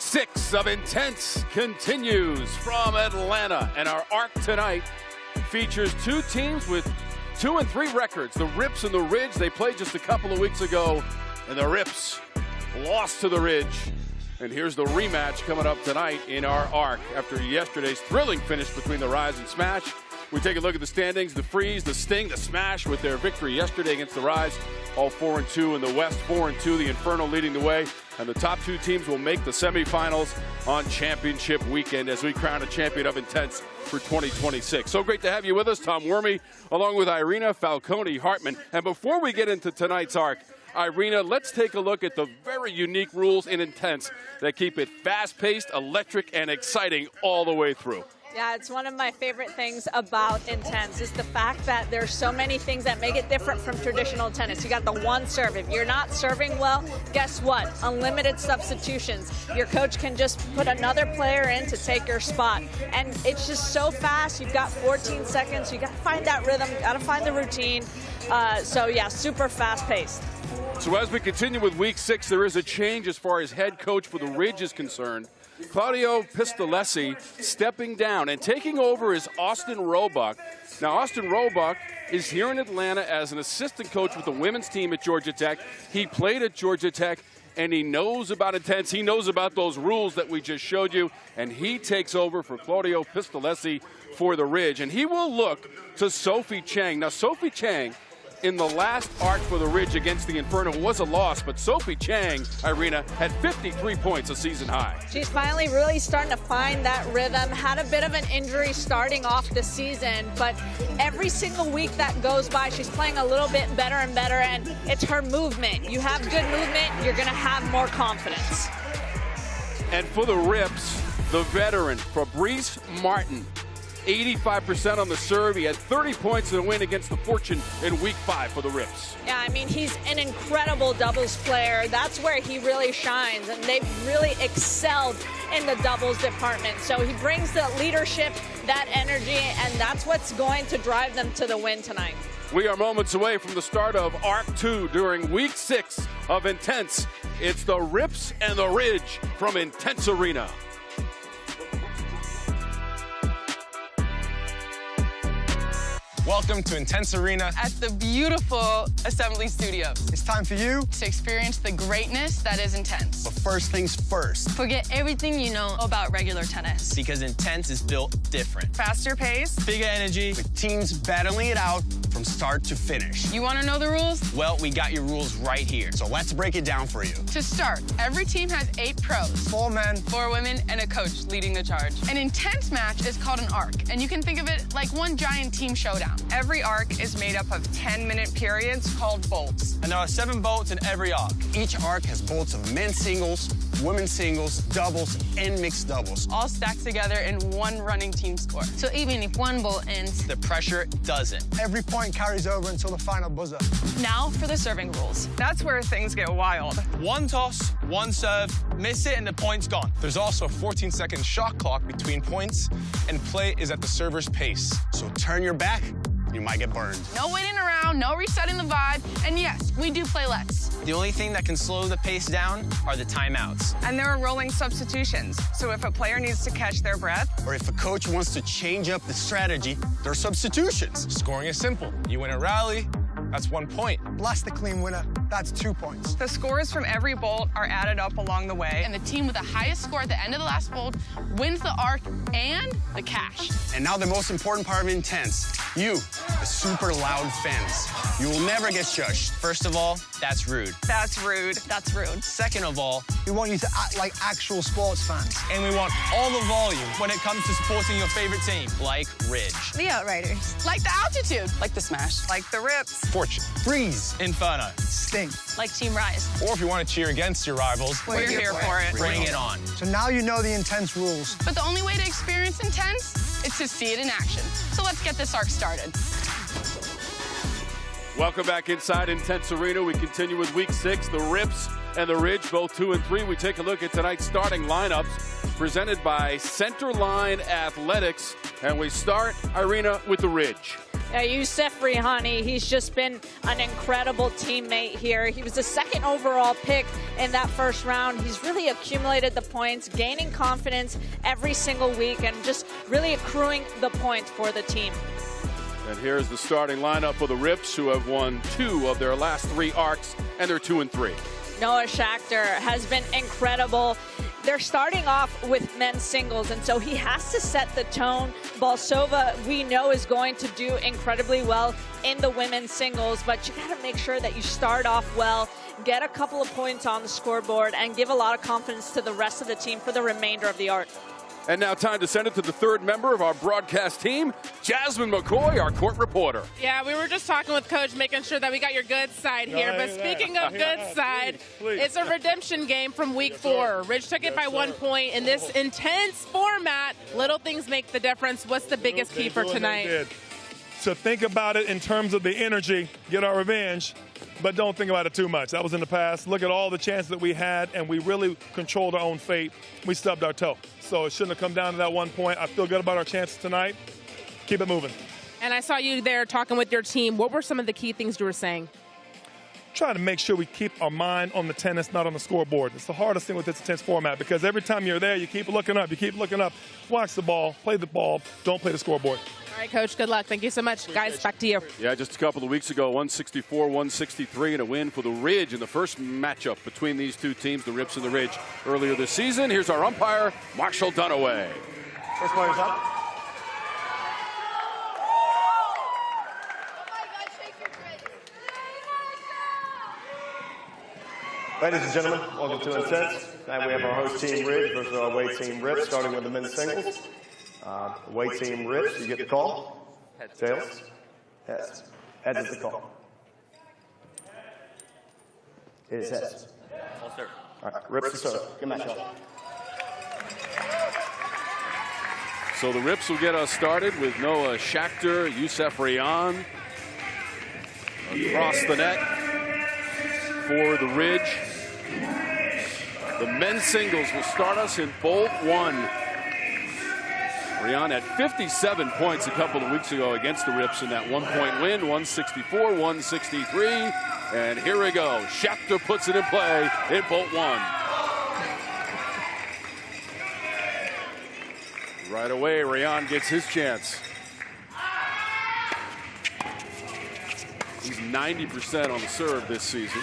6 of Intense continues from Atlanta, and our arc tonight features two teams with 2 and 3 records. The Rips and the Ridge. They played just a couple of weeks ago, and the Rips lost to the Ridge. And here's the rematch coming up tonight in our arc after yesterday's thrilling finish between the Rise and Smash. We take a look at the standings, the Freeze, the Sting, the Smash with their victory yesterday against the Rise. All 4-2 in the West, 4-2, the Inferno leading the way. And the top 2 teams will make the semifinals on championship weekend as we crown a champion of Intense for 2026. So great to have you with us, Tom Wormy, along with Irina Falcone Hartman. And before we get into tonight's arc, Irina, let's take a look at the very unique rules in Intense that keep it fast-paced, electric, and exciting all the way through. Yeah, it's one of my favorite things about Intense is the fact that there's so many things that make it different from traditional tennis. You got the one serve. If you're not serving well, guess what? Unlimited substitutions. Your coach can just put another player in to take your spot. And it's just so fast. You've got 14 seconds. You got to find that rhythm. You got to find the routine. So, yeah, super fast-paced. So as we continue with Week 6, there is a change as far as head coach for the Ridge is concerned. Claudio Pistolesi stepping down, and taking over is Austin Roebuck. Now, Austin Roebuck is here in Atlanta as an assistant coach with the women's team at Georgia Tech. He played at Georgia Tech, and he knows about Intense. He knows about those rules that we just showed you, and he takes over for Claudio Pistolesi for the Ridge. And he will look to Sophie Chang. Now, Sophie Chang, in the last arc for the Ridge against the Inferno, was a loss, but Sophie Chang, Irina, had 53 points, a season high. She's finally really starting to find that rhythm. Had a bit of an injury starting off the season, but every single week that goes by, she's playing a little bit better and better, and it's her movement. You have good movement, you're going to have more confidence. And for the Rips, the veteran, Fabrice Martin, 85% on the serve. He had 30 points in the win against the Fortune in Week 5 for the Rips. Yeah, I mean, he's an incredible doubles player. That's where he really shines, and they've really excelled in the doubles department. So he brings the leadership, that energy, and that's what's going to drive them to the win tonight. We are moments away from the start of Arc 2 during Week 6 of Intense. It's the Rips and the Ridge from Intense Arena. Welcome to Intense Arena at the beautiful Assembly Studios. It's time for you to experience the greatness that is Intense. But first things first. Forget everything you know about regular tennis. Because Intense is built different. Faster pace, bigger energy, with teams battling it out from start to finish. You want to know the rules? Well, we got your rules right here. So let's break it down for you. To start, every team has 8 pros. 4 men, 4 women, and a coach leading the charge. An Intense match is called an arc, and you can think of it like one giant team showdown. Every arc is made up of 10-minute periods called bolts. And there are 7 bolts in every arc. Each arc has bolts of men's singles, women's singles, doubles, and mixed doubles. All stacked together in one running team score. So even if one bolt ends, the pressure doesn't. Every point carries over until the final buzzer. Now for the serving rules. That's where things get wild. 1 toss, 1 serve, miss it, and the point's gone. There's also a 14-second shot clock between points, and play is at the server's pace. So turn your back, you might get burned. No waiting around, no resetting the vibe, and yes, we do play less. The only thing that can slow the pace down are the timeouts. And there are rolling substitutions, so if a player needs to catch their breath, or if a coach wants to change up the strategy, there are substitutions. Scoring is simple. You win a rally, that's 1 point. Blast the clean winner, that's 2 points. The scores from every bolt are added up along the way, and the team with the highest score at the end of the last bolt wins the arc and the cash. And now the most important part of Intense, you, the super loud fans. You will never get shushed. First of all, that's rude. That's rude. That's rude. Second of all, we want you to act like actual sports fans. And we want all the volume when it comes to supporting your favorite team, like Ridge. The Outriders. Like the Altitude. Like the Smash. Like the Rips. Fortune. Freeze. Inferno. Sting. Like Team Rise. Or if you want to cheer against your rivals, we're here for it. Bring it on. So now you know the Intense rules. But the only way to experience Intense is to see it in action. So let's get this arc started. Welcome back inside Intense Arena. We continue with Week 6, the Rips and the Ridge, both 2 and 3. We take a look at tonight's starting lineups presented by Centerline Athletics. And we start, Irina, with the Ridge. Youssef Rihani, he's just been an incredible teammate here. He was the second overall pick in that first round. He's really accumulated the points, gaining confidence every single week, and just really accruing the points for the team. And here's the starting lineup for the Rips, who have won 2 of their last 3 arcs, and they're 2-3. Noah Schachter has been incredible. They're starting off with men's singles, and so he has to set the tone. Balsova, we know, is going to do incredibly well in the women's singles, but you got to make sure that you start off well, get a couple of points on the scoreboard, and give a lot of confidence to the rest of the team for the remainder of the arc. And now time to send it to the third member of our broadcast team, Jasmine McCoy, our court reporter. Yeah, we were just talking with Coach, making sure that we got your good side here. But speaking of good side, it's a redemption game from week 4. Ridge took it by 1 point. In this intense format, little things make the difference. What's the biggest key for tonight? To think about it in terms of the energy, get our revenge, but don't think about it too much. That was in the past. Look at all the chances that we had, and we really controlled our own fate. We stubbed our toe. So it shouldn't have come down to that 1 point. I feel good about our chances tonight. Keep it moving. And I saw you there talking with your team. What were some of the key things you were saying? Trying to make sure we keep our mind on the tennis, not on the scoreboard. It's the hardest thing with this intense format because every time you're there, you keep looking up. You keep looking up. Watch the ball, play the ball, don't play the scoreboard. All right, Coach, good luck. Thank you so much. Guys, back to you. Yeah, just a couple of weeks ago, 164-163, and a win for the Ridge in the first matchup between these two teams, the Rips and the Ridge, earlier this season. Here's our umpire, Marshall Dunaway. First player's up. Ladies and gentlemen, welcome to Intense. Tonight we have our host team Ridge versus our away team Rips, starting with the men's singles. Away team Rips, you get the call. Tails. Heads. Heads is the call. It is heads. All sir. All right, Rips to serve. Good match, y'all. So the Rips will get us started with Noah Schachter, Youssef Rihani across the net for the Ridge. The men's singles will start us in bolt 1. Rihani had 57 points a couple of weeks ago against the Rips in that 1 point win, 164-163. And here we go. Schachter puts it in play in bolt 1. Right away, Rihani gets his chance. He's 90% on the serve this season.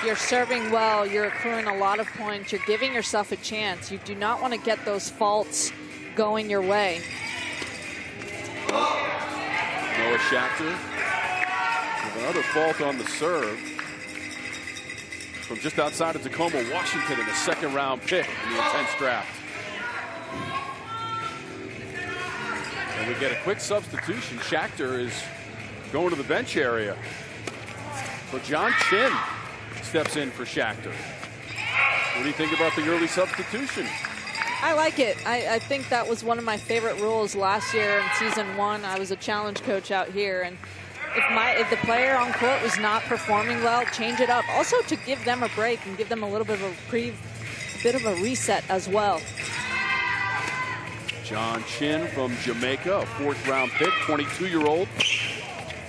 You're serving well, you're accruing a lot of points, you're giving yourself a chance. You do not want to get those faults going your way. Noah Schachter with another fault on the serve from just outside of Tacoma, Washington, in the second round pick in the Intense draft. And we get a quick substitution. Schachter is going to the bench area. So John Chin steps in for Schachter. What do you think about the early substitution? I like it. I think that was one of my favorite rules last year in season 1. I was a challenge coach out here, and if the player on court was not performing well, change it up. Also to give them a break and give them a little bit of a bit of a reset as well. John Chin from Jamaica, a 4th round pick, 22-year-old.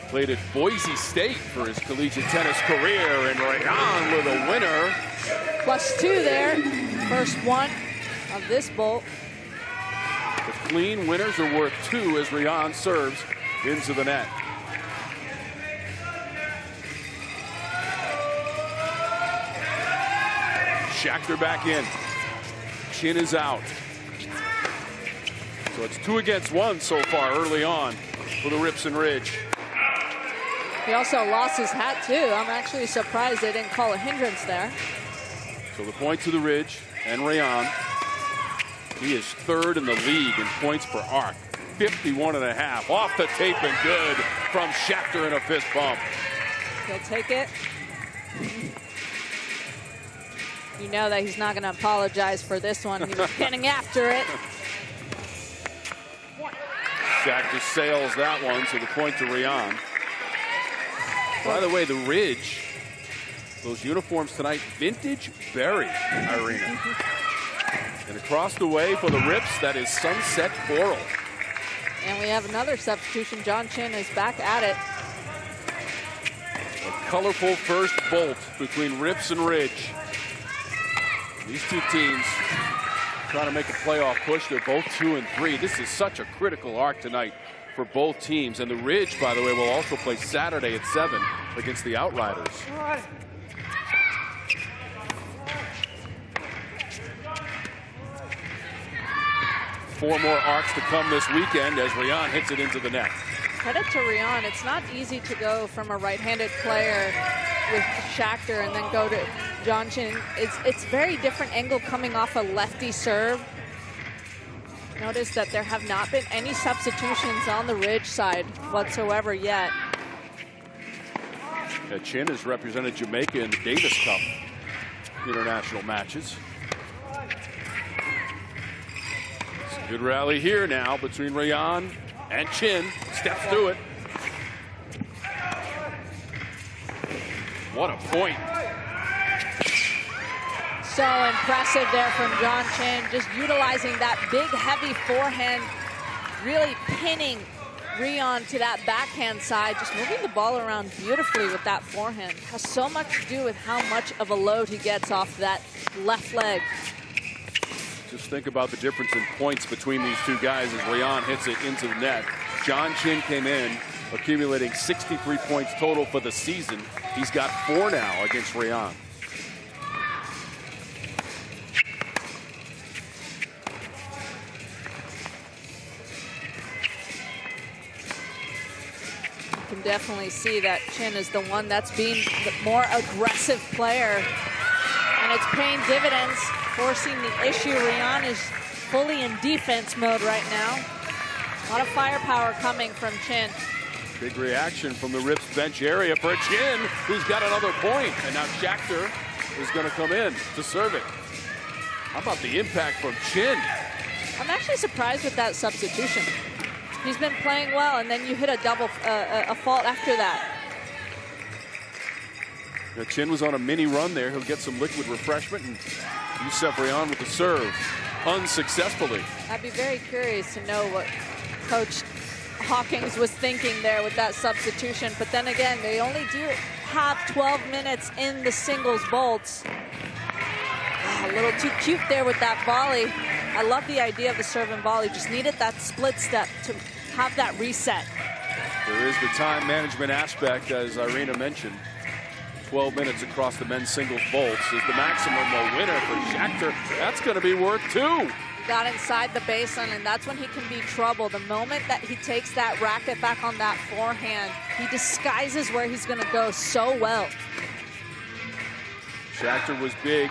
Played at Boise State for his collegiate tennis career, and Rihani with a winner. +2 there, first one of this bolt. The clean winners are worth 2 as Rihani serves into the net. Schachter back in. Chin is out. So it's 2 against 1 so far early on for the Rips and Ridge. He also lost his hat too. I'm actually surprised they didn't call a hindrance there. So the point to the Ridge and Rihani. He is 3rd in the league in points per arc. 51.5. Off the tape and good from Schachter in a fist bump. He'll take it. You know that he's not going to apologize for this one. He was getting after it. Schachter sails that one, so the point to Rihani. By the way, the Ridge, those uniforms tonight, vintage berry, Irina. And across the way for the Rips, that is sunset coral. And we have another substitution. John Chin is back at it. A colorful first bolt between Rips and Ridge. These two teams trying to make a playoff push. They're both 2 and 3. This is such a critical arc tonight for both teams. And the Ridge, by the way, will also play Saturday at 7 against the Outriders. 4 more arcs to come this weekend as Rian hits it into the net. Credit to Rian. It's not easy to go from a right-handed player with Schachter and then go to John Chin. It's very different angle coming off a lefty serve. Notice that there have not been any substitutions on the Ridge side whatsoever yet. Chin has represented Jamaica in the Davis Cup international matches. Good rally here now between Rian and Chin. Steps through it. What a point. So impressive there from John Chin, just utilizing that big, heavy forehand, really pinning Rian to that backhand side, just moving the ball around beautifully with that forehand. Has so much to do with how much of a load he gets off that left leg. Just think about the difference in points between these two guys as Rian hits it into the net. John Chin came in, accumulating 63 points total for the season. He's got 4 now against Rian. You can definitely see that Chin is the one that's being the more aggressive player, and it's paying dividends, forcing the issue. Rian is fully in defense mode right now. A lot of firepower coming from Chin. Big reaction from the Rips bench area for Chin, who's got another point. And now Schachter is going to come in to serve it. How about the impact from Chin? I'm actually surprised with that substitution. He's been playing well, and then you hit a double, a fault after that. Now Chin was on a mini run there. He'll get some liquid refreshment, and Yusuf Rian with the serve unsuccessfully. I'd be very curious to know what Coach Hawkings was thinking there with that substitution. But then again, they only do have 12 minutes in the singles bolts. A little too cute there with that volley. I love the idea of the serve and volley. Just needed that split step to have that reset. There is the time management aspect, as Irina mentioned. 12 minutes across the men's singles bolts is the maximum. A winner for Schachter. That's going to be worth 2. Got inside the baseline, and that's when he can be trouble. The moment that he takes that racket back on that forehand, he disguises where he's going to go so well. Schachter was big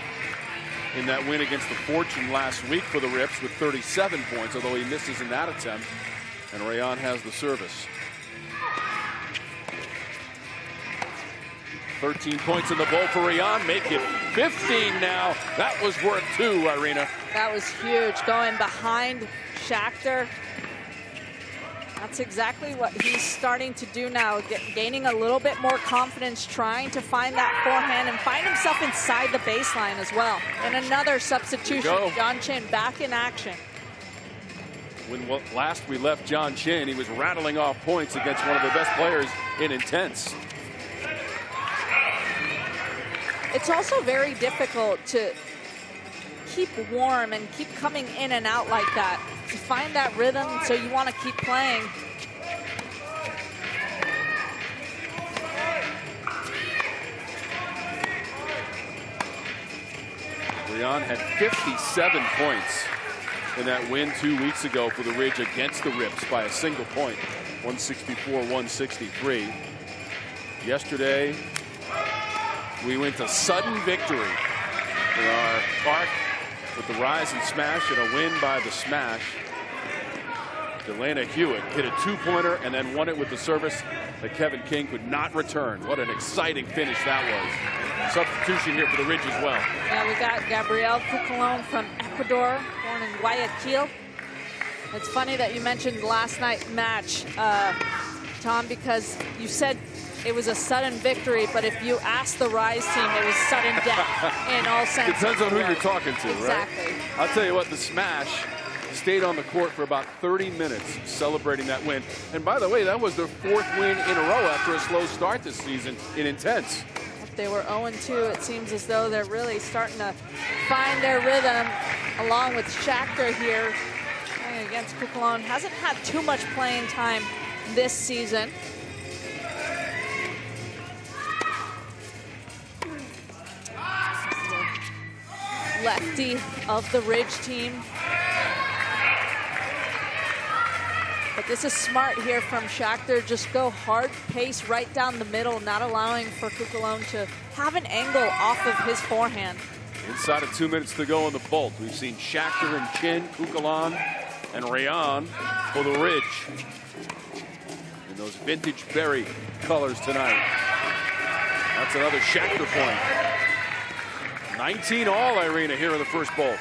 in that win against the Fortune last week for the Rips with 37 points, although he misses in that attempt. And Rian has the service. 13 points in the bowl for Rian, make it 15 now. That was worth 2, Irina. That was huge, going behind Schachter. That's exactly what he's starting to do now, gaining a little bit more confidence, trying to find that forehand and find himself inside the baseline as well. And another substitution, John Chin back in action. When last we left John Chin, he was rattling off points against one of the best players in Intense. It's also very difficult to keep warm and keep coming in and out like that. To find that rhythm, so you want to keep playing. Rian had 57 points in that win 2 weeks ago for the Ridge against the Rips by a single point, 164-163. Yesterday, we went to sudden victory in our arc with the rise and smash and a win by the smash. Delana Hewitt hit a 2-pointer and then won it with the service that Kevin King could not return. What an exciting finish that was. Substitution here for the Ridge as well. Yeah, we got Gabriel Foucault from Ecuador, born in Guayaquil. It's funny that you mentioned last night's match, Tom, because you said it was a sudden victory, but if you ask the Rise team, it was sudden death in all sense. Depends on who you're talking to, exactly. right? I'll tell you what, the Smash stayed on the court for about 30 minutes celebrating that win. And by the way, that was their 4th win in a row after a slow start this season in Intense. They were 0-2. It seems as though they're really starting to find their rhythm, along with Schachter here playing against Cucalone. Hasn't had too much playing time this season. Lefty of the Ridge team. But this is smart here from Schachter. Just go hard pace right down the middle, not allowing for Cucalone to have an angle off of his forehand. Inside of 2 minutes to go in the Bolt. We've seen Schachter and Chin, Cucalone, and Rayon for the Ridge. In those vintage berry colors tonight. That's another Schachter point. 19 all, Irina, here in the first Bolt.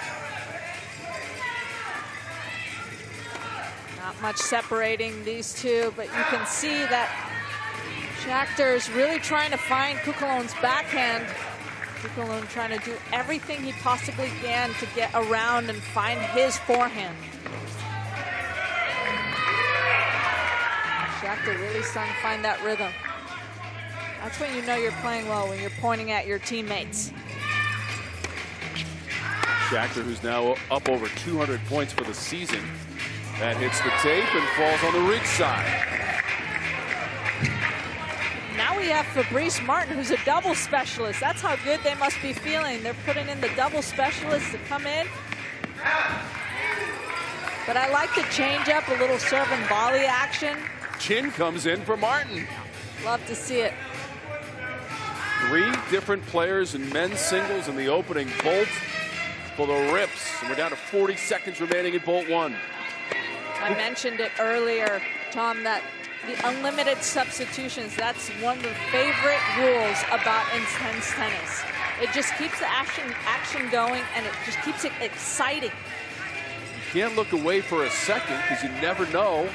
Not much separating these two, but you can see that Schachter is really trying to find Cucalone's backhand. Cucalone trying to do everything he possibly can to get around and find his forehand. Schachter really starting to find that rhythm. That's when you know you're playing well, when you're pointing at your teammates. Schachter, who's now up over 200 points for the season. That hits the tape and falls on the Ridge side. Now we have Fabrice Martin, who's a double specialist. That's how good they must be feeling. They're putting in the double specialist to come in. But I like the change up, a little serve and volley action. Chin comes in for Martin. Love to see it. 3 different players in men's singles in the opening Bolt for the Rips. And we're down to 40 seconds remaining in Bolt 1. I mentioned it earlier, Tom, that the unlimited substitutions, that's one of the favorite rules about intense tennis. It just keeps the action going, and it just keeps it exciting. You can't look away for a second because you never know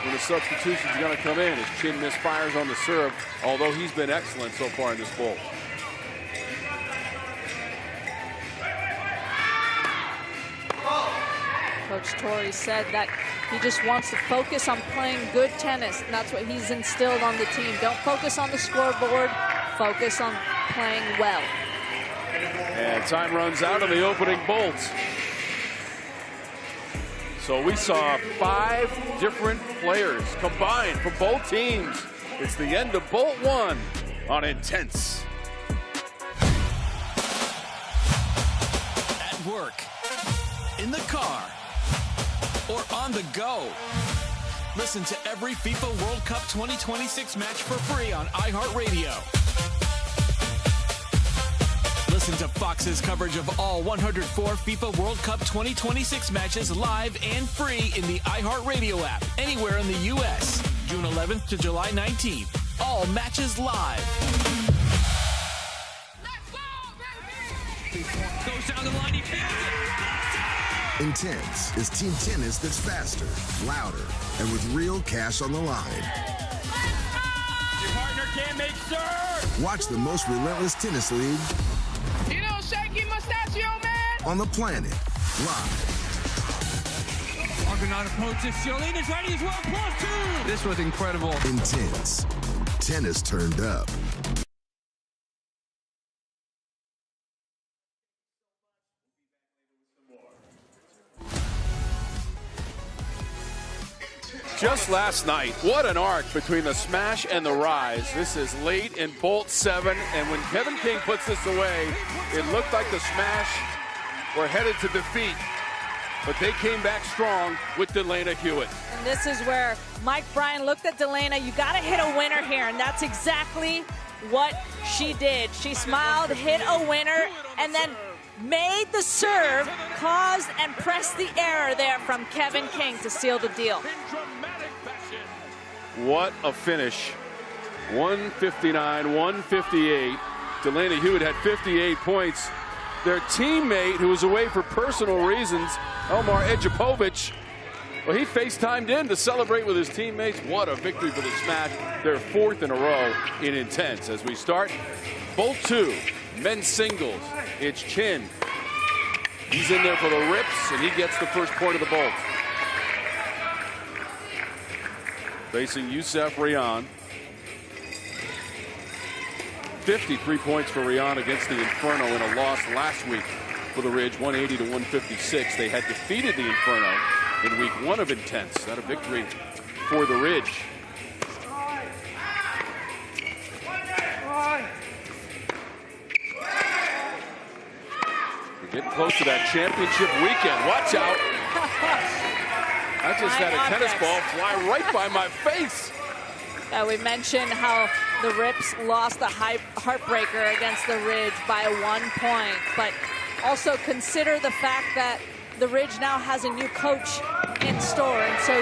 when the substitution's going to come in. As Chin misfires on the serve, although he's been excellent so far in this Bolt. Coach Torrey said that he just wants to focus on playing good tennis, and that's what he's instilled on the team. Don't focus on the scoreboard, focus on playing well. And time runs out on the opening Bolt. So we saw 5 different players combined from both teams. It's the end of Bolt 1 on Intense. At work, in the car, or on the go. Listen to every FIFA World Cup 2026 match for free on iHeartRadio. Listen to Fox's coverage of all 104 FIFA World Cup 2026 matches live and free in the iHeartRadio app, anywhere in the U.S. June 11th to July 19th. All matches live. Goes down the line, he feels it. Intense is team tennis that's faster, louder, and with real cash on the line. Your partner can't make serve. Watch the most relentless tennis league. You know, shaky mustachio man. On the planet, live. Argonaut approaches. Ciolina's ready as well. +2. This was incredible. Intense. Tennis turned up. Just last night, what an arc between the smash and the rise. This is late in Bolt 7, and when Kevin King puts this away, it looked like the smash were headed to defeat. But they came back strong with Delana Hewitt. And this is where Mike Bryan looked at Delana. You got to hit a winner here, and that's exactly what she did. She smiled, hit a winner, and then made the serve, caused and pressed the error there from Kevin King to seal the deal. What a finish. 159-158. Delana Hewitt had 58 points. Their teammate, who was away for personal reasons, Elmar Ejipovic, well, he FaceTimed in to celebrate with his teammates. What a victory for the Smash. Their 4th in a row in Intense. As we start Bolt 2, men's singles. It's Chin He's in there for the Rips, and he gets the first point of the bolt. Facing Yusef Rion. 53 points for Rion against the Inferno in a loss last week for the Ridge, 180 to 156. They had defeated the Inferno in week 1 of Intense. That a victory for the Ridge. We're getting close to that championship weekend. Watch out. I just had a tennis ball fly right by my face. We mentioned how the Rips lost the heartbreaker against the Ridge by 1 point, but also consider the fact that the Ridge now has a new coach in store, and so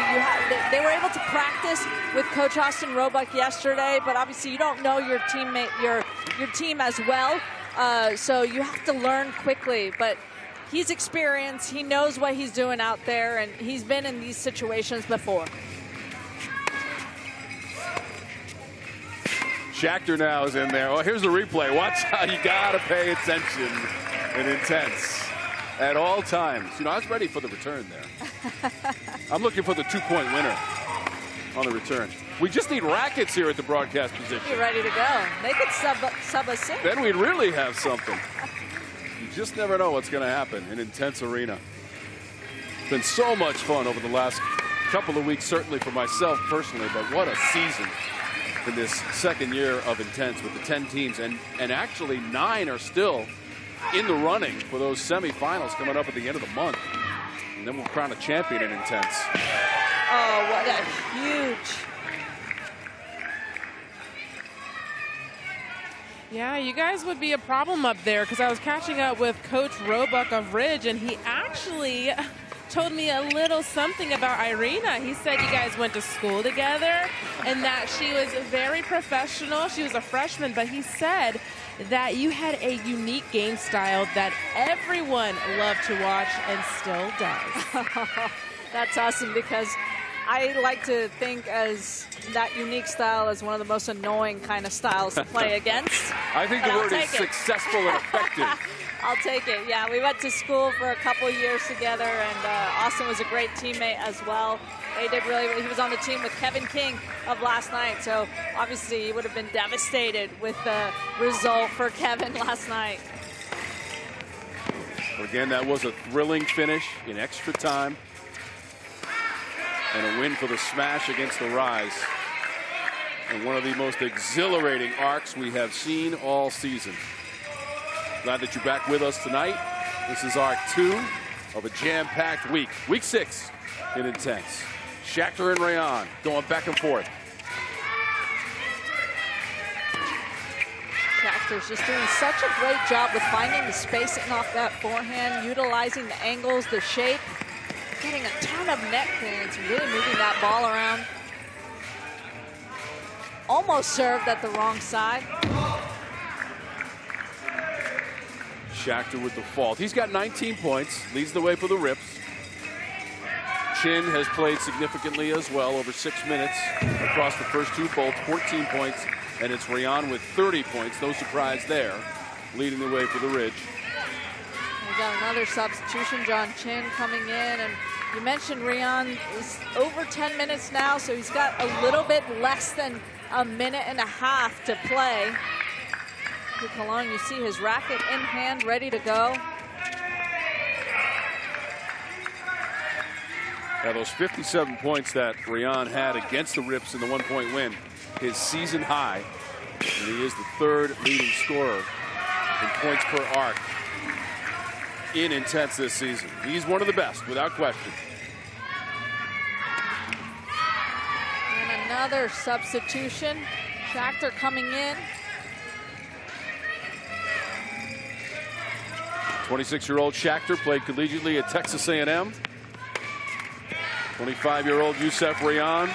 they were able to practice with Coach Austin Roebuck yesterday, but obviously you don't know your teammate, your team as well, so you have to learn quickly. But he's experienced, he knows what he's doing out there, and he's been in these situations before. Schachter now is in there. Oh, here's the replay. Watch out. You got to pay attention in Intense at all times. You know, I was ready for the return there. I'm looking for the 2-point winner on the return. We just need rackets here at the broadcast position. You're ready to go. They could sub us in. Then we'd really have something. You just never know what's going to happen in Intense Arena. It's been so much fun over the last couple of weeks, certainly for myself personally, but what a season in this second year of Intense with the 10 teams, and actually 9 are still in the running for those semifinals coming up at the end of the month. And then we'll crown a champion in Intense. Oh, what a huge... Yeah, you guys would be a problem up there, because I was catching up with Coach Roebuck of Ridge, and he actually told me a little something about Irina. He said you guys went to school together and that she was very professional. She was a freshman, but he said that you had a unique game style that everyone loved to watch and still does. That's awesome, because I like to think as that unique style as one of the most annoying kind of styles to play against. I think the word is successful and effective. I'll take it. Yeah, we went to school for a couple of years together, and Austin was a great teammate as well. They did really well. He was on the team with Kevin King of last night, so obviously he would have been devastated with the result for Kevin last night. Again, that was a thrilling finish in extra time, and a win for the Smash against the Rise. And one of the most exhilarating arcs we have seen all season. Glad that you're back with us tonight. This is Arc 2 of a jam-packed week. Week 6 in Intense. Schachter and Rayon going back and forth. Schachter's just doing such a great job with finding the spacing off that forehand, utilizing the angles, the shape, getting a ton of net clearance, really moving that ball around. Almost served at the wrong side. Schachter with the fault. He's got 19 points, leads the way for the Rips. Chin has played significantly as well, over 6 minutes across the first 2 bolts, 14 points, and it's Rayon with 30 points. No surprise there, leading the way for the Ridge. We got another substitution, John Chin coming in, and you mentioned Rayon is over 10 minutes now, so he's got a little bit less than a minute and a half to play. Cologne, you see his racket in hand, ready to go. Now those 57 points that Rayon had against the Rips in the 1-point win, his season high, and he is the 3rd leading scorer in points per arc in Intense this season. He's one of the best, without question. And another substitution. Schachter coming in. 26-year-old Schachter played collegiately at Texas A&M. 25-year-old Yusef Rayon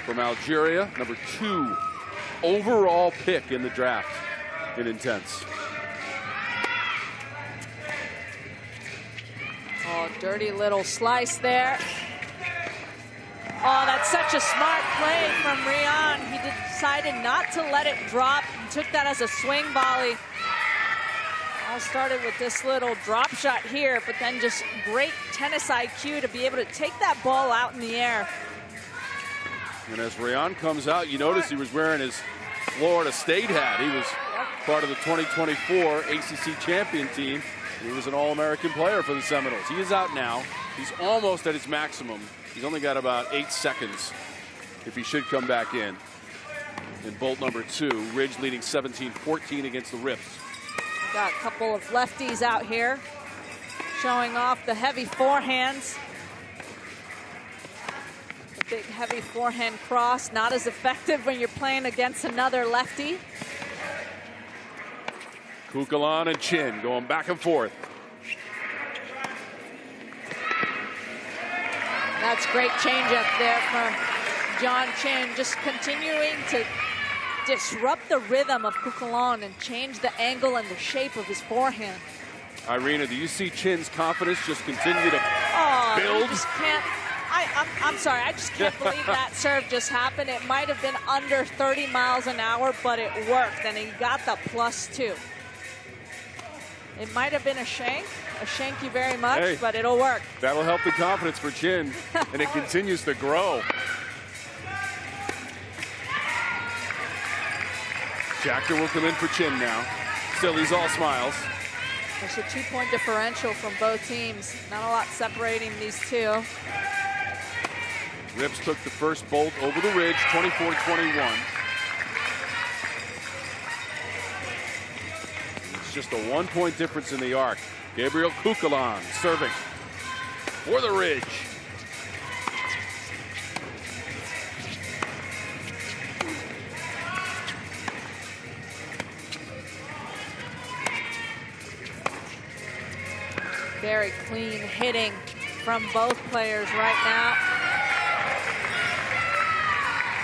from Algeria, number 2 overall pick in the draft in Intense. Oh, dirty little slice there. Oh, that's such a smart play from Rayon. He decided not to let it drop. He took that as a swing volley. All started with this little drop shot here, but then just great tennis IQ to be able to take that ball out in the air. And as Rayon comes out, you notice he was wearing his Florida State hat. He was part of the 2024 ACC champion team. He was an All-American player for the Seminoles. He is out now. He's almost at his maximum. He's only got about 8 seconds if he should come back in bolt number 2. Ridge leading 17-14 against the Rips. Got a couple of lefties out here showing off the heavy forehands. The big heavy forehand cross, not as effective when you're playing against another lefty. Kukulon and Chin going back and forth. That's great changeup there from John Chin, just continuing to disrupt the rhythm of Kukulon and change the angle and the shape of his forehand. Irina, do you see Chin's confidence just continue to build? You just can't. I'm sorry, I just can't believe that serve just happened. It might have been under 30 miles an hour, but it worked, and he got the +2. It might have been a shank you very much, but it'll work. That'll help the confidence for Chin, and it continues to grow. Schachter will come in for Chin now. Still, he's all smiles. There's a 2-point differential from both teams. Not a lot separating these two. Rips took the first bolt over the ridge, 24-21. It's just a 1-point difference in the arc. Gabriel Kukulon serving for the ridge. Very clean hitting from both players right now.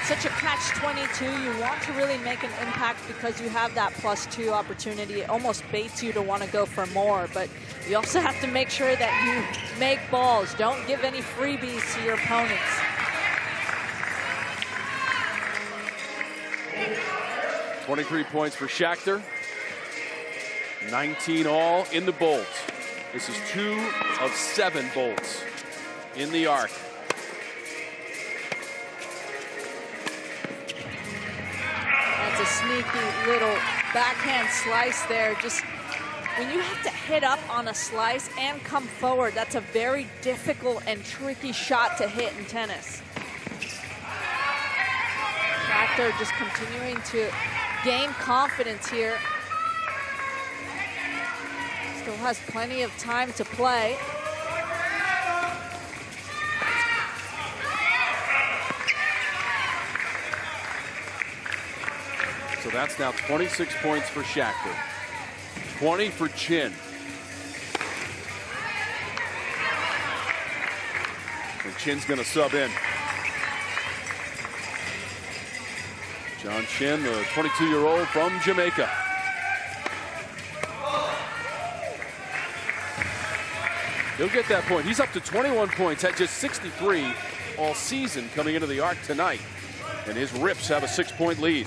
Such a catch-22. You want to really make an impact because you have that +2 opportunity. It almost baits you to want to go for more, but you also have to make sure that you make balls. Don't give any freebies to your opponents. .23 points for Schachter. 19 all in the bolt. This is 2 of 7 bolts in the arc. That's a sneaky little backhand slice there. Just when you have to hit up on a slice and come forward, that's a very difficult and tricky shot to hit in tennis. Schachter just continuing to gain confidence here. Still has plenty of time to play. So that's now 26 points for Schachter. 20 for Chin. And Chin's going to sub in. John Chin, the 22-year-old from Jamaica. He'll get that point. He's up to 21 points, had just 63 all season coming into the arc tonight. And his Rips have a 6-point lead.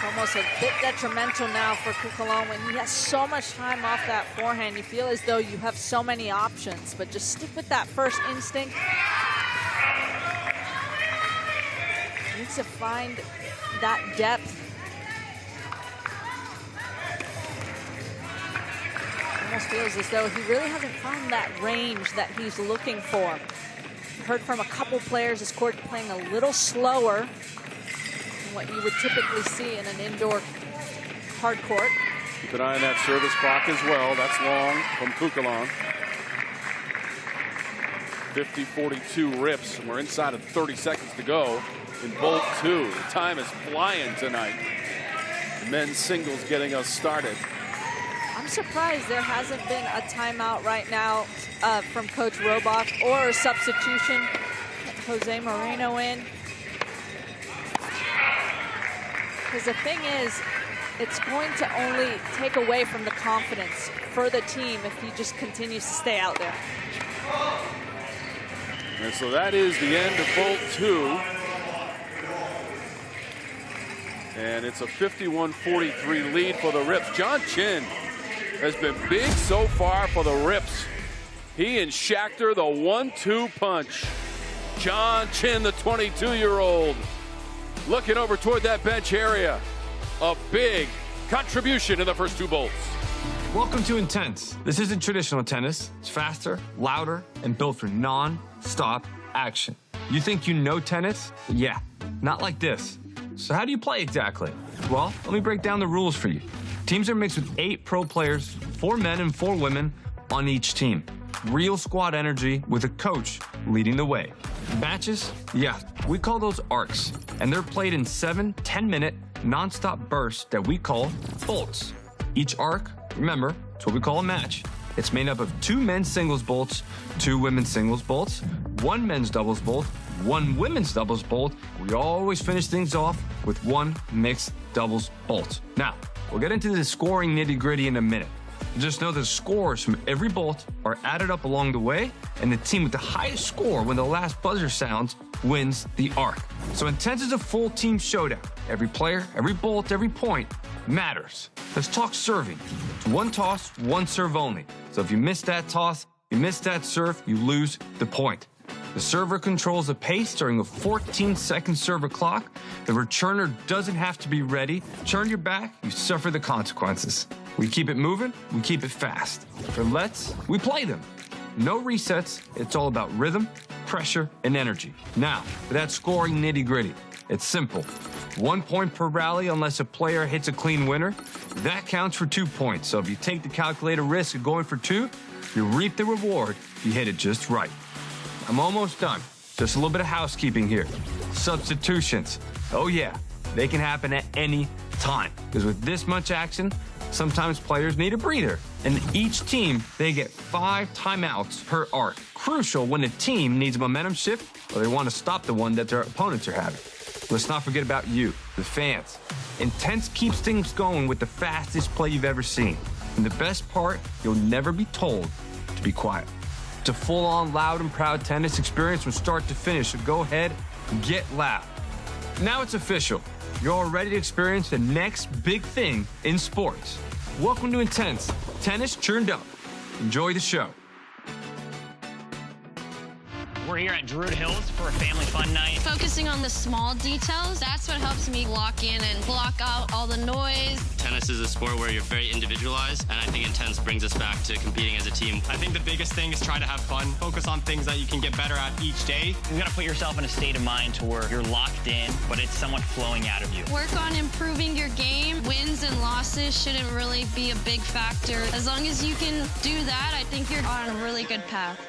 Almost a bit detrimental now for Kukulon when he has so much time off that forehand. You feel as though you have so many options, but just stick with that first instinct. You need to find that depth. Almost feels as though he really hasn't found that range that he's looking for. Heard from a couple players this court playing a little slower than what you would typically see in an indoor hard court. Keep an eye on that service clock as well. That's long from Kukulon. 50-42 Rips, and we're inside of 30 seconds to go in bolt 2. The time is flying tonight. The men's singles getting us started. I'm surprised there hasn't been a timeout right now from Coach Robach or a substitution. Jose Moreno in. Because the thing is, it's going to only take away from the confidence for the team if he just continues to stay out there. And so that is the end of Bolt 2. And it's a 51-43 lead for the Rips. John Chin has been big so far for the Rips. He and Schachter, the 1-2 punch. John Chin, the 22-year-old, looking over toward that bench area. A big contribution in the first 2 bolts. Welcome to Intense. This isn't traditional tennis. It's faster, louder, and built for non-stop action. You think you know tennis? Yeah, not like this. So how do you play exactly? Well, let me break down the rules for you. Teams are mixed with 8 pro players, 4 men and 4 women on each team. Real squad energy with a coach leading the way. Matches? Yeah, we call those arcs, and they're played in 7 10-minute non-stop bursts that we call bolts. Each arc, remember, it's what we call a match. It's made up of 2 men's singles bolts, 2 women's singles bolts, 1 men's doubles bolt, 1 women's doubles bolt. We always finish things off with 1 mixed doubles bolt. Now, we'll get into the scoring nitty-gritty in a minute. Just know the scores from every bolt are added up along the way, and the team with the highest score when the last buzzer sounds wins the arc. So Intense is a full team showdown. Every player, every bolt, every point matters. Let's talk serving. It's 1 toss, 1 serve only. So if you miss that toss, you miss that serve, you lose the point. The server controls the pace during a 14-second server clock. The returner doesn't have to be ready. Turn your back, you suffer the consequences. We keep it moving, we keep it fast. For lets, we play them. No resets, it's all about rhythm, pressure, and energy. Now, for that scoring nitty-gritty, it's simple. 1 point per rally unless a player hits a clean winner. That counts for 2 points. So if you take the calculated risk of going for 2, you reap the reward if you hit it just right. I'm almost done. Just a little bit of housekeeping here. Substitutions. Oh yeah, they can happen at any time. Because with this much action, sometimes players need a breather. And each team, they get 5 timeouts per arc. Crucial when a team needs a momentum shift or they want to stop the one that their opponents are having. Let's not forget about you, the fans. Intense keeps things going with the fastest play you've ever seen. And the best part, you'll never be told to be quiet. It's a full-on loud and proud tennis experience from start to finish, so go ahead and get loud. Now it's official. You're all ready to experience the next big thing in sports. Welcome to Intense, tennis turned up. Enjoy the show. We're here at Druid Hills for a family fun night. Focusing on the small details, that's what helps me lock in and block out all the noise. Tennis is a sport where you're very individualized, and I think Intense brings us back to competing as a team. I think the biggest thing is try to have fun. Focus on things that you can get better at each day. You gotta put yourself in a state of mind to where you're locked in, but it's somewhat flowing out of you. Work on improving your game. Wins and losses shouldn't really be a big factor. As long as you can do that, I think you're on a really good path.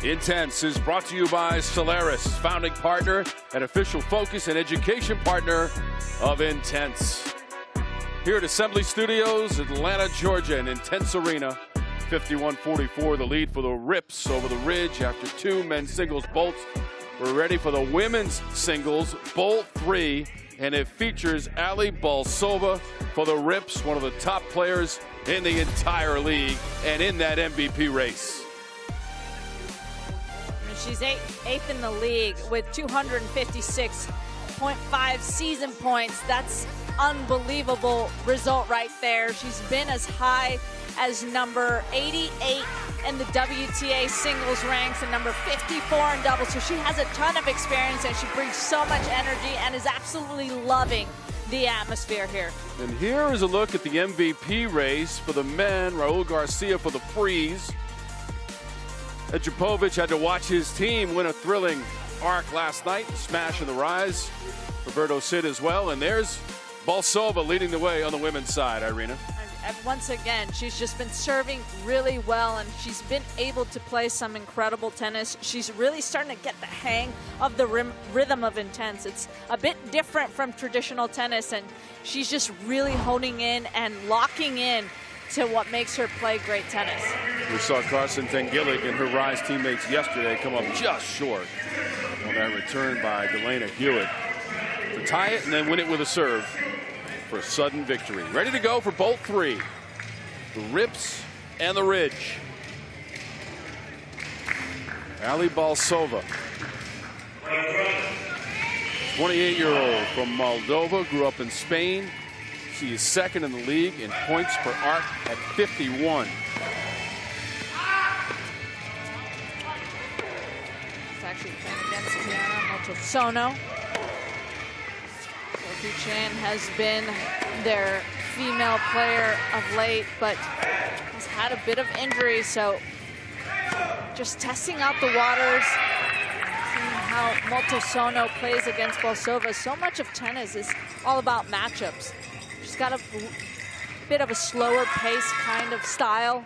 Intense is brought to you by Solaris, founding partner and official focus and education partner of Intense. Here at Assembly Studios, Atlanta, Georgia, and Intense Arena, 51-44, the lead for the Rips over the Ridge after 2 men's singles bolts. We're ready for the women's singles, Bolt 3, and it features Ali Balsova for the Rips, one of the top players in the entire league and in that MVP race. She's eighth in the league with 256.5 season points. That's unbelievable result right there. She's been as high as number 88 in the WTA singles ranks and number 54 in doubles. So she has a ton of experience and she brings so much energy and is absolutely loving the atmosphere here. And here is a look at the MVP race for the men. Raul Garcia for the Freeze. Djokovic had to watch his team win a thrilling arc last night, smash in the rise. Roberto Sid as well, and there's Balsova leading the way on the women's side, Irina. And once again, she's just been serving really well, and she's been able to play some incredible tennis. She's really starting to get the hang of the rhythm of Intense. It's a bit different from traditional tennis, and she's just really honing in and locking in to what makes her play great tennis. We saw Carson Tengillig and her Rise teammates yesterday come up just short on that return by Delana Hewitt to tie it and then win it with a serve for a sudden victory. Ready to go for both three, the Rips and the Ridge. Ali Balsova, 28-year-old from Moldova, grew up in Spain. She is second in the league in points per arc at 51. It's actually playing against Kiana Motosono. Sophie Chan has been their female player of late, but has had a bit of injury, so just testing out the waters, seeing how Motosono plays against Balsova. So much of tennis is all about matchups. She's got a bit of a slower pace kind of style.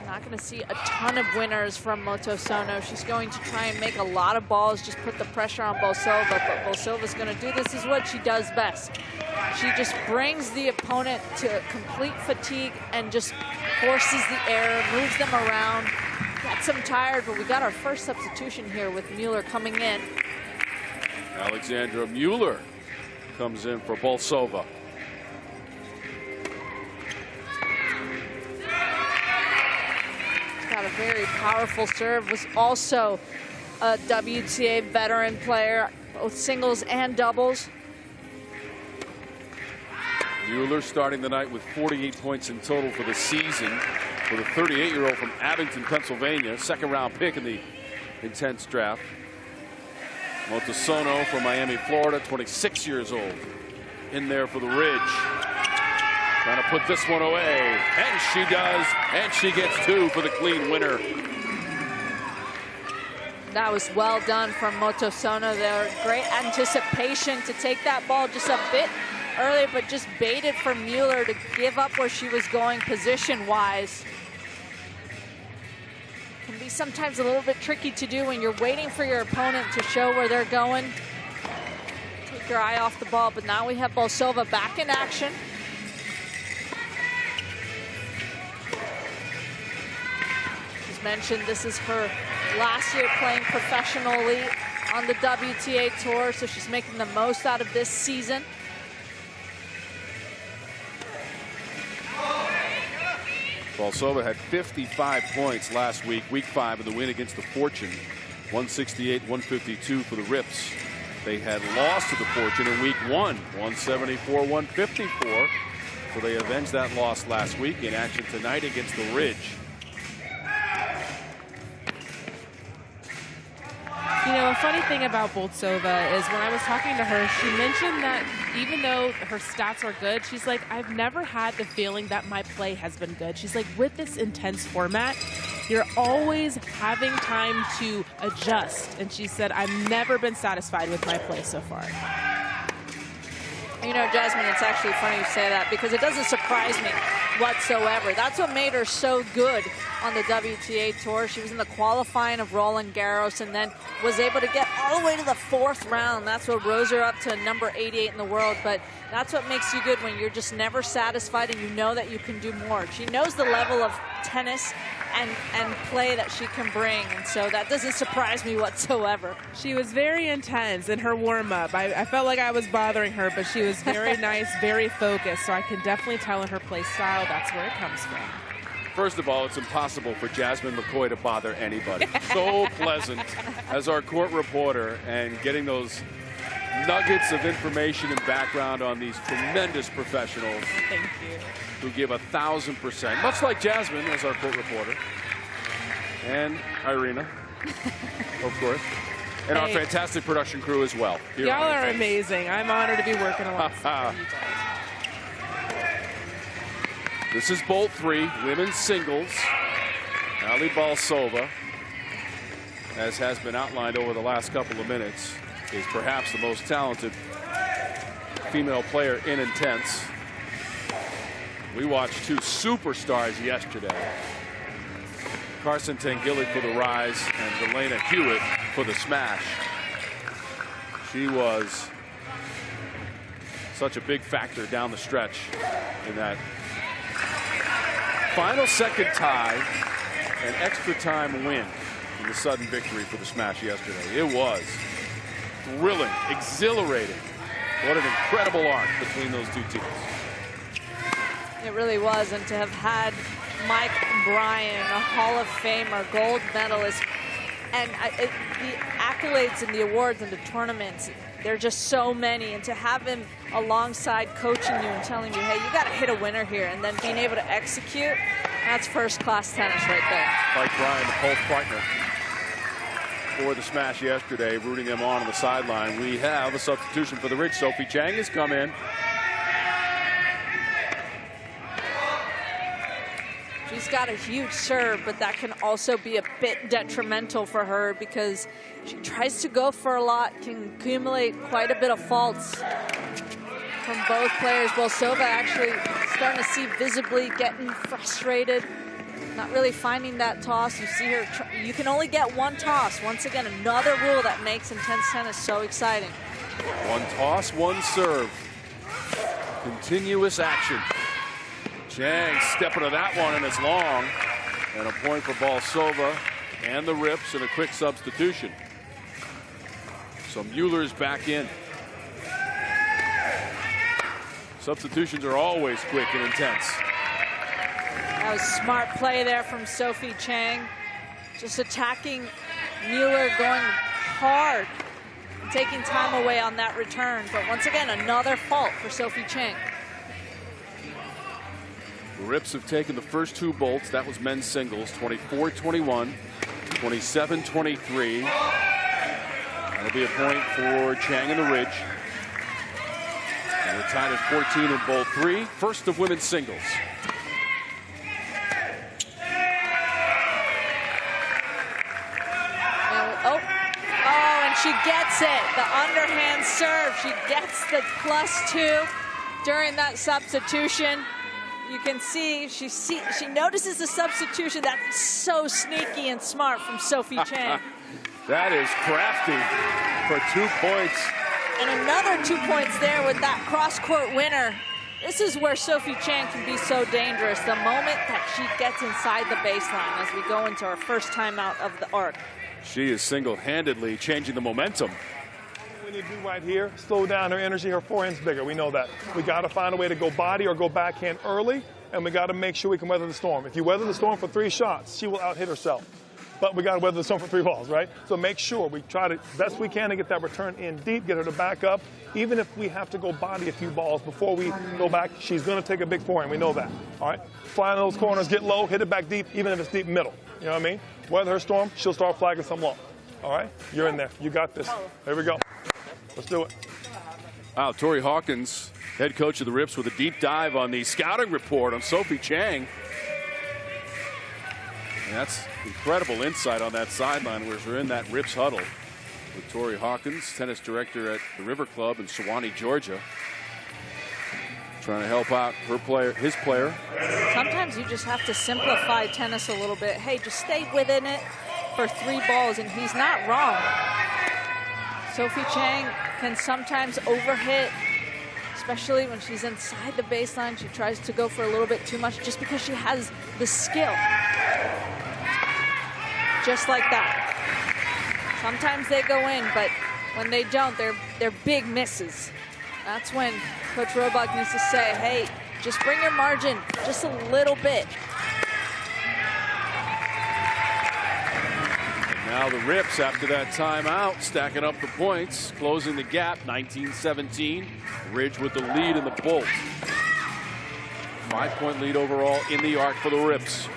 Not going to see a ton of winners from Motosono. She's going to try and make a lot of balls, just put the pressure on Balsova, but Balsova's going to do this is what she does best. She just brings the opponent to complete fatigue and just forces the error, moves them around, gets them tired, but we got our first substitution here with Mueller coming in. Alexandra Mueller comes in for Balsova. Got a very powerful serve, was also a WTA veteran player, both singles and doubles. Mueller starting the night with 48 points in total for the season for the 38-year-old from Abington, Pennsylvania, second-round pick in the Intense draft. Motosono from Miami, Florida, 26 years old, in there for the Ridge. Trying to put this one away, and she does, and she gets two for the clean winner. That was well done from Motosono there. Great anticipation to take that ball just a bit earlier, but just baited for Mueller to give up where she was going position-wise. Can be sometimes a little bit tricky to do when you're waiting for your opponent to show where they're going. Take your eye off the ball, but now we have Balsova back in action. As mentioned, this is her last year playing professionally on the WTA Tour, so she's making the most out of this season. Balsova had 55 points last week, week 5 of the win against the Fortune, 168-152 for the Rips. They had lost to the Fortune in week 1, 174-154. So they avenged that loss last week in action tonight against the Ridge. You know, a funny thing about Balsova is when I was talking to her, she mentioned that even though her stats are good, she's like, I've never had the feeling that my play has been good. She's like, with this intense format, you're always having time to adjust. And she said, I've never been satisfied with my play so far. You know, Jasmine, it's actually funny you say that because it doesn't surprise me whatsoever. That's what made her so good on the WTA Tour. She was in the qualifying of Roland Garros and then was able to get all the way to the 4th round. That's what rose her up to number 88 in the world. But that's what makes you good when you're just never satisfied and you know that you can do more. She knows the level of tennis and play that she can bring, and so that doesn't surprise me whatsoever. She was very intense in her warm-up. I felt like I was bothering her, but she was very nice, very focused, so I can definitely tell in her play style that's where it comes from. First of all, it's impossible for Jasmine McCoy to bother anybody. So pleasant as our court reporter and getting those nuggets of information and background on these tremendous professionals. Thank you. Who give 1,000%, much like Jasmine as our court reporter, and Irina, of course, and our fantastic production crew as well. Y'all are amazing. I'm honored to be working alongside you guys. This is Bolt 3, women's singles. Ali Balsova, as has been outlined over the last couple of minutes, is perhaps the most talented female player in Intense. We watched two superstars yesterday. Carson Tengillig for the Rise and Delana Hewitt for the Smash. She was Such a big factor down the stretch in that final second tie and extra time win in the sudden victory for the Smash yesterday. It was thrilling, exhilarating. What an incredible arc between those two teams. It really was, and to have had Mike Bryan, a Hall of Famer, gold medalist, and the accolades and the awards and the tournaments, there are just so many, and to have him alongside coaching you and telling you, hey, you got to hit a winner here, and then being able to execute, that's first-class tennis right there. Mike Bryan, the Pulse partner for the Smash yesterday, rooting them on the sideline. We have a substitution for the Ridge. Sophie Chang has come in. She's got a huge serve, but that can also be a bit detrimental for her because she tries to go for a lot, can accumulate quite a bit of faults from both players. Bolsova actually starting to see visibly getting frustrated, not really finding that toss. You see her, you can only get one toss. Once again, another rule that makes intense tennis so exciting. One toss, one serve. Continuous action. Chang stepping to that one, and it's long. And a point for Bolsova and the Rips, and a quick substitution. So Mueller's back in. Substitutions are always quick and intense. That was smart play there from Sophie Chang. Just attacking Mueller, going hard, taking time away on that return. But once again, another fault for Sophie Chang. The Rips have taken the first two bolts. That was men's singles, 24-21, 27-23. That'll be a point for Chang and the Ridge. And we're tied at 14 in bolt 3. First of women's singles. And she gets it. The underhand serve. She gets the +2 during that substitution. You can see she notices the substitution. That's so sneaky and smart from Sophie Chang. That is crafty for 2 points. And another 2 points there with that cross-court winner. This is where Sophie Chang can be so dangerous. The moment that she gets inside the baseline as we go into our first timeout of the arc. She is single-handedly changing the momentum. We need to do right here, slow down her energy. Her forehand's bigger. We know that. We got to find a way to go body or go backhand early, and we got to make sure we can weather the storm. If you weather the storm for 3 shots, she will out-hit herself. But we got to weather the storm for 3 balls, right? So make sure we try to best we can to get that return in deep, get her to back up. Even if we have to go body a few balls before we go back, she's going to take a big forehand. We know that. All right. Fly in those corners, get low, hit it back deep, even if it's deep middle. You know what I mean? Weather her storm, she'll start flagging some long. All right. You're in there. You got this. Here we go. Let's do it. Wow, Tori Hawkins, head coach of the Rips, with a deep dive on the scouting report on Sophie Chang. And that's incredible insight on that sideline where we're in that Rips huddle with Tori Hawkins, tennis director at the River Club in Sewanee, Georgia. Trying to help out his player. Sometimes you just have to simplify tennis a little bit. Hey, just stay within it for 3 balls, and he's not wrong. Sophie Chang can sometimes overhit, especially when she's inside the baseline. She tries to go for a little bit too much just because she has the skill. Just like that. Sometimes they go in, but when they don't, they're big misses. That's when Coach Robach needs to say, hey, just bring your margin just a little bit. Now the Rips, after that timeout, stacking up the points, closing the gap, 19-17. Ridge with the lead in the bolt. 5-point lead overall in the arc for the Rips.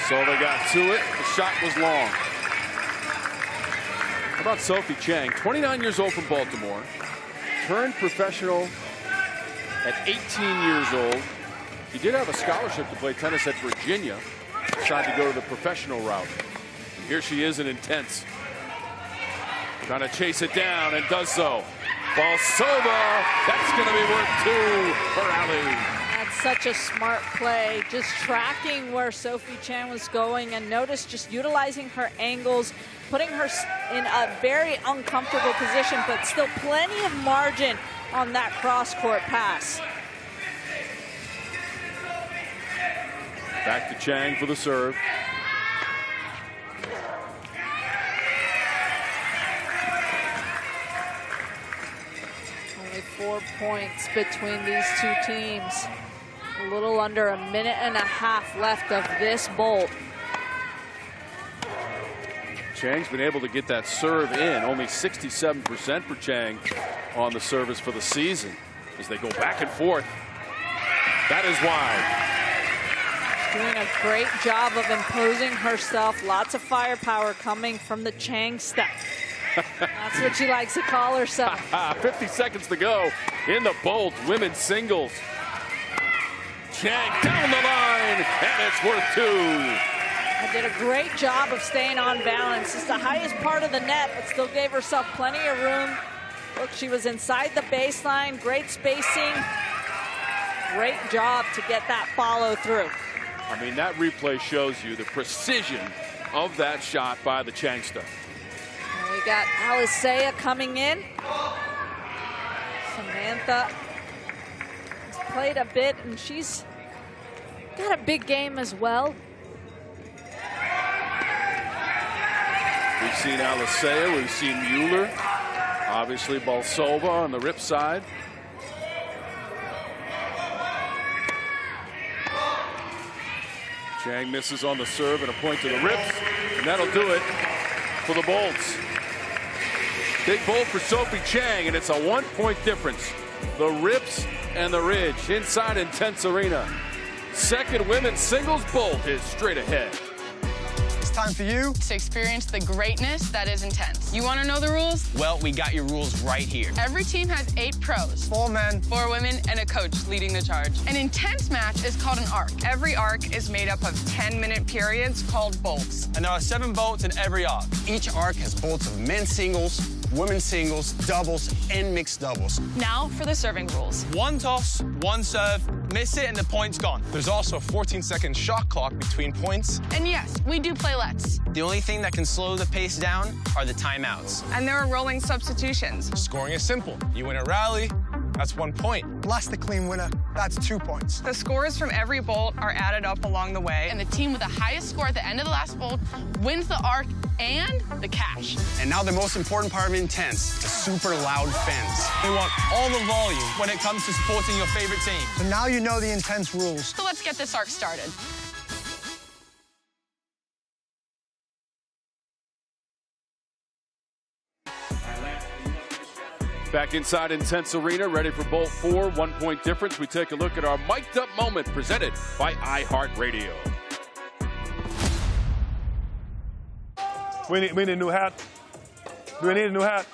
So they got to it. The shot was long. How about Sophie Chang, 29 years old from Baltimore, turned professional at 18 years old. She did have a scholarship to play tennis at Virginia. Decided to go to the professional route. And here she is in Intense. Trying to chase it down and does so. Bolsova, that's going to be worth 2 for Ali. That's such a smart play. Just tracking where Sophie Chang was going, and notice just utilizing her angles, putting her in a very uncomfortable position, but still plenty of margin on that cross-court pass. Back to Chang for the serve. Only 4 points between these two teams. A little under a minute and a half left of this bolt. Chang's been able to get that serve in. Only 67% for Chang on the service for the season as they go back and forth. That is wild. Doing a great job of imposing herself. Lots of firepower coming from the Chang step. That's what she likes to call herself. 50 seconds to go in the bolt. Women's singles. Chang down the line, and it's worth 2. I did a great job of staying on balance. It's the highest part of the net, but still gave herself plenty of room. Look, she was inside the baseline. Great spacing. Great job to get that follow through. I mean, that replay shows you the precision of that shot by the Changster. And we got Alisea coming in. Samantha has played a bit, and she's got a big game as well. We've seen Alisea, we've seen Mueller, obviously Balsova on the rip side. Chang misses on the serve and a point to the rips, and that'll do it for the Bolts. Big bolt for Sophie Chang, and it's a 1-point difference. The rips and the ridge inside Intense Arena. Second women's singles bolt is straight ahead. Time for you to experience the greatness that is Intense. You want to know the rules? Well, we got your rules right here. Every team has 8 pros, 4 men, 4 women, and a coach leading the charge. An Intense match is called an arc. Every arc is made up of 10-minute periods called bolts. And there are 7 bolts in every arc. Each arc has bolts of men's singles, women's singles, doubles, and mixed doubles. Now for the serving rules. 1 toss, 1 serve, miss it, and the point's gone. There's also a 14-second shot clock between points. And yes, we do play lets. The only thing that can slow the pace down are the timeouts. And there are rolling substitutions. Scoring is simple. You win a rally, that's 1 point. Plus the clean winner, that's 2 points. The scores from every bolt are added up along the way, and the team with the highest score at the end of the last bolt wins the arc and the cash. And now the most important part of Intense, the super loud fans. They want all the volume when it comes to supporting your favorite team. So now you know the Intense rules. So let's get this arc started. Back inside Intense Arena, ready for Bolt 4, 1-point difference. We take a look at our mic'd up moment presented by iHeartRadio. We need a new hat. Do we need a new hat?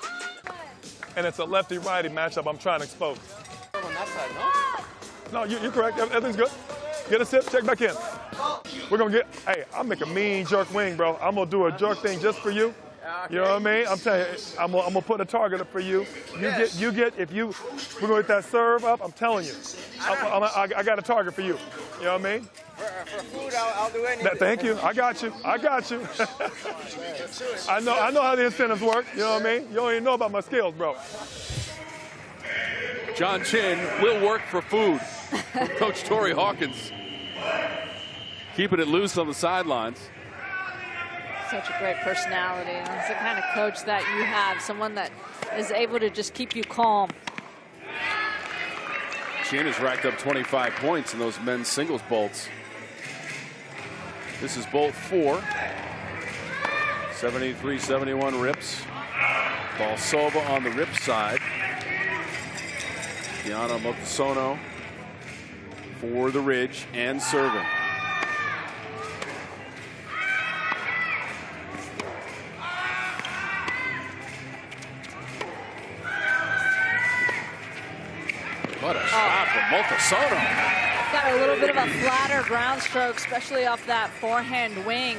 And it's a lefty-righty matchup I'm trying to expose. On that side, no? No, you're correct. Everything's good. Get a sip, check back in. We're going to get, hey, I'll make a mean jerk wing, bro. I'm going to do a jerk thing just for you. You know what I mean? I'm telling you, I'm gonna put a target up for you. You get, if you, we're gonna get that serve up, I'm telling you. I got a target for you. You know what I mean? For food, I'll do anything. Thank you. I got you. I know how the incentives work. You know what I mean? You don't even know about my skills, bro. John Chin will work for food. Coach Tori Hawkins keeping it loose on the sidelines. Such a great personality. That's the kind of coach that you have, someone that is able to just keep you calm. Chin has racked up 25 points in those men's singles bolts. This is bolt 4. 73-71 rips. Balsova on the rip side. Diana Motosono for the ridge and serving. What a shot from Motosono. Got a little bit of a flatter ground stroke, especially off that forehand wing.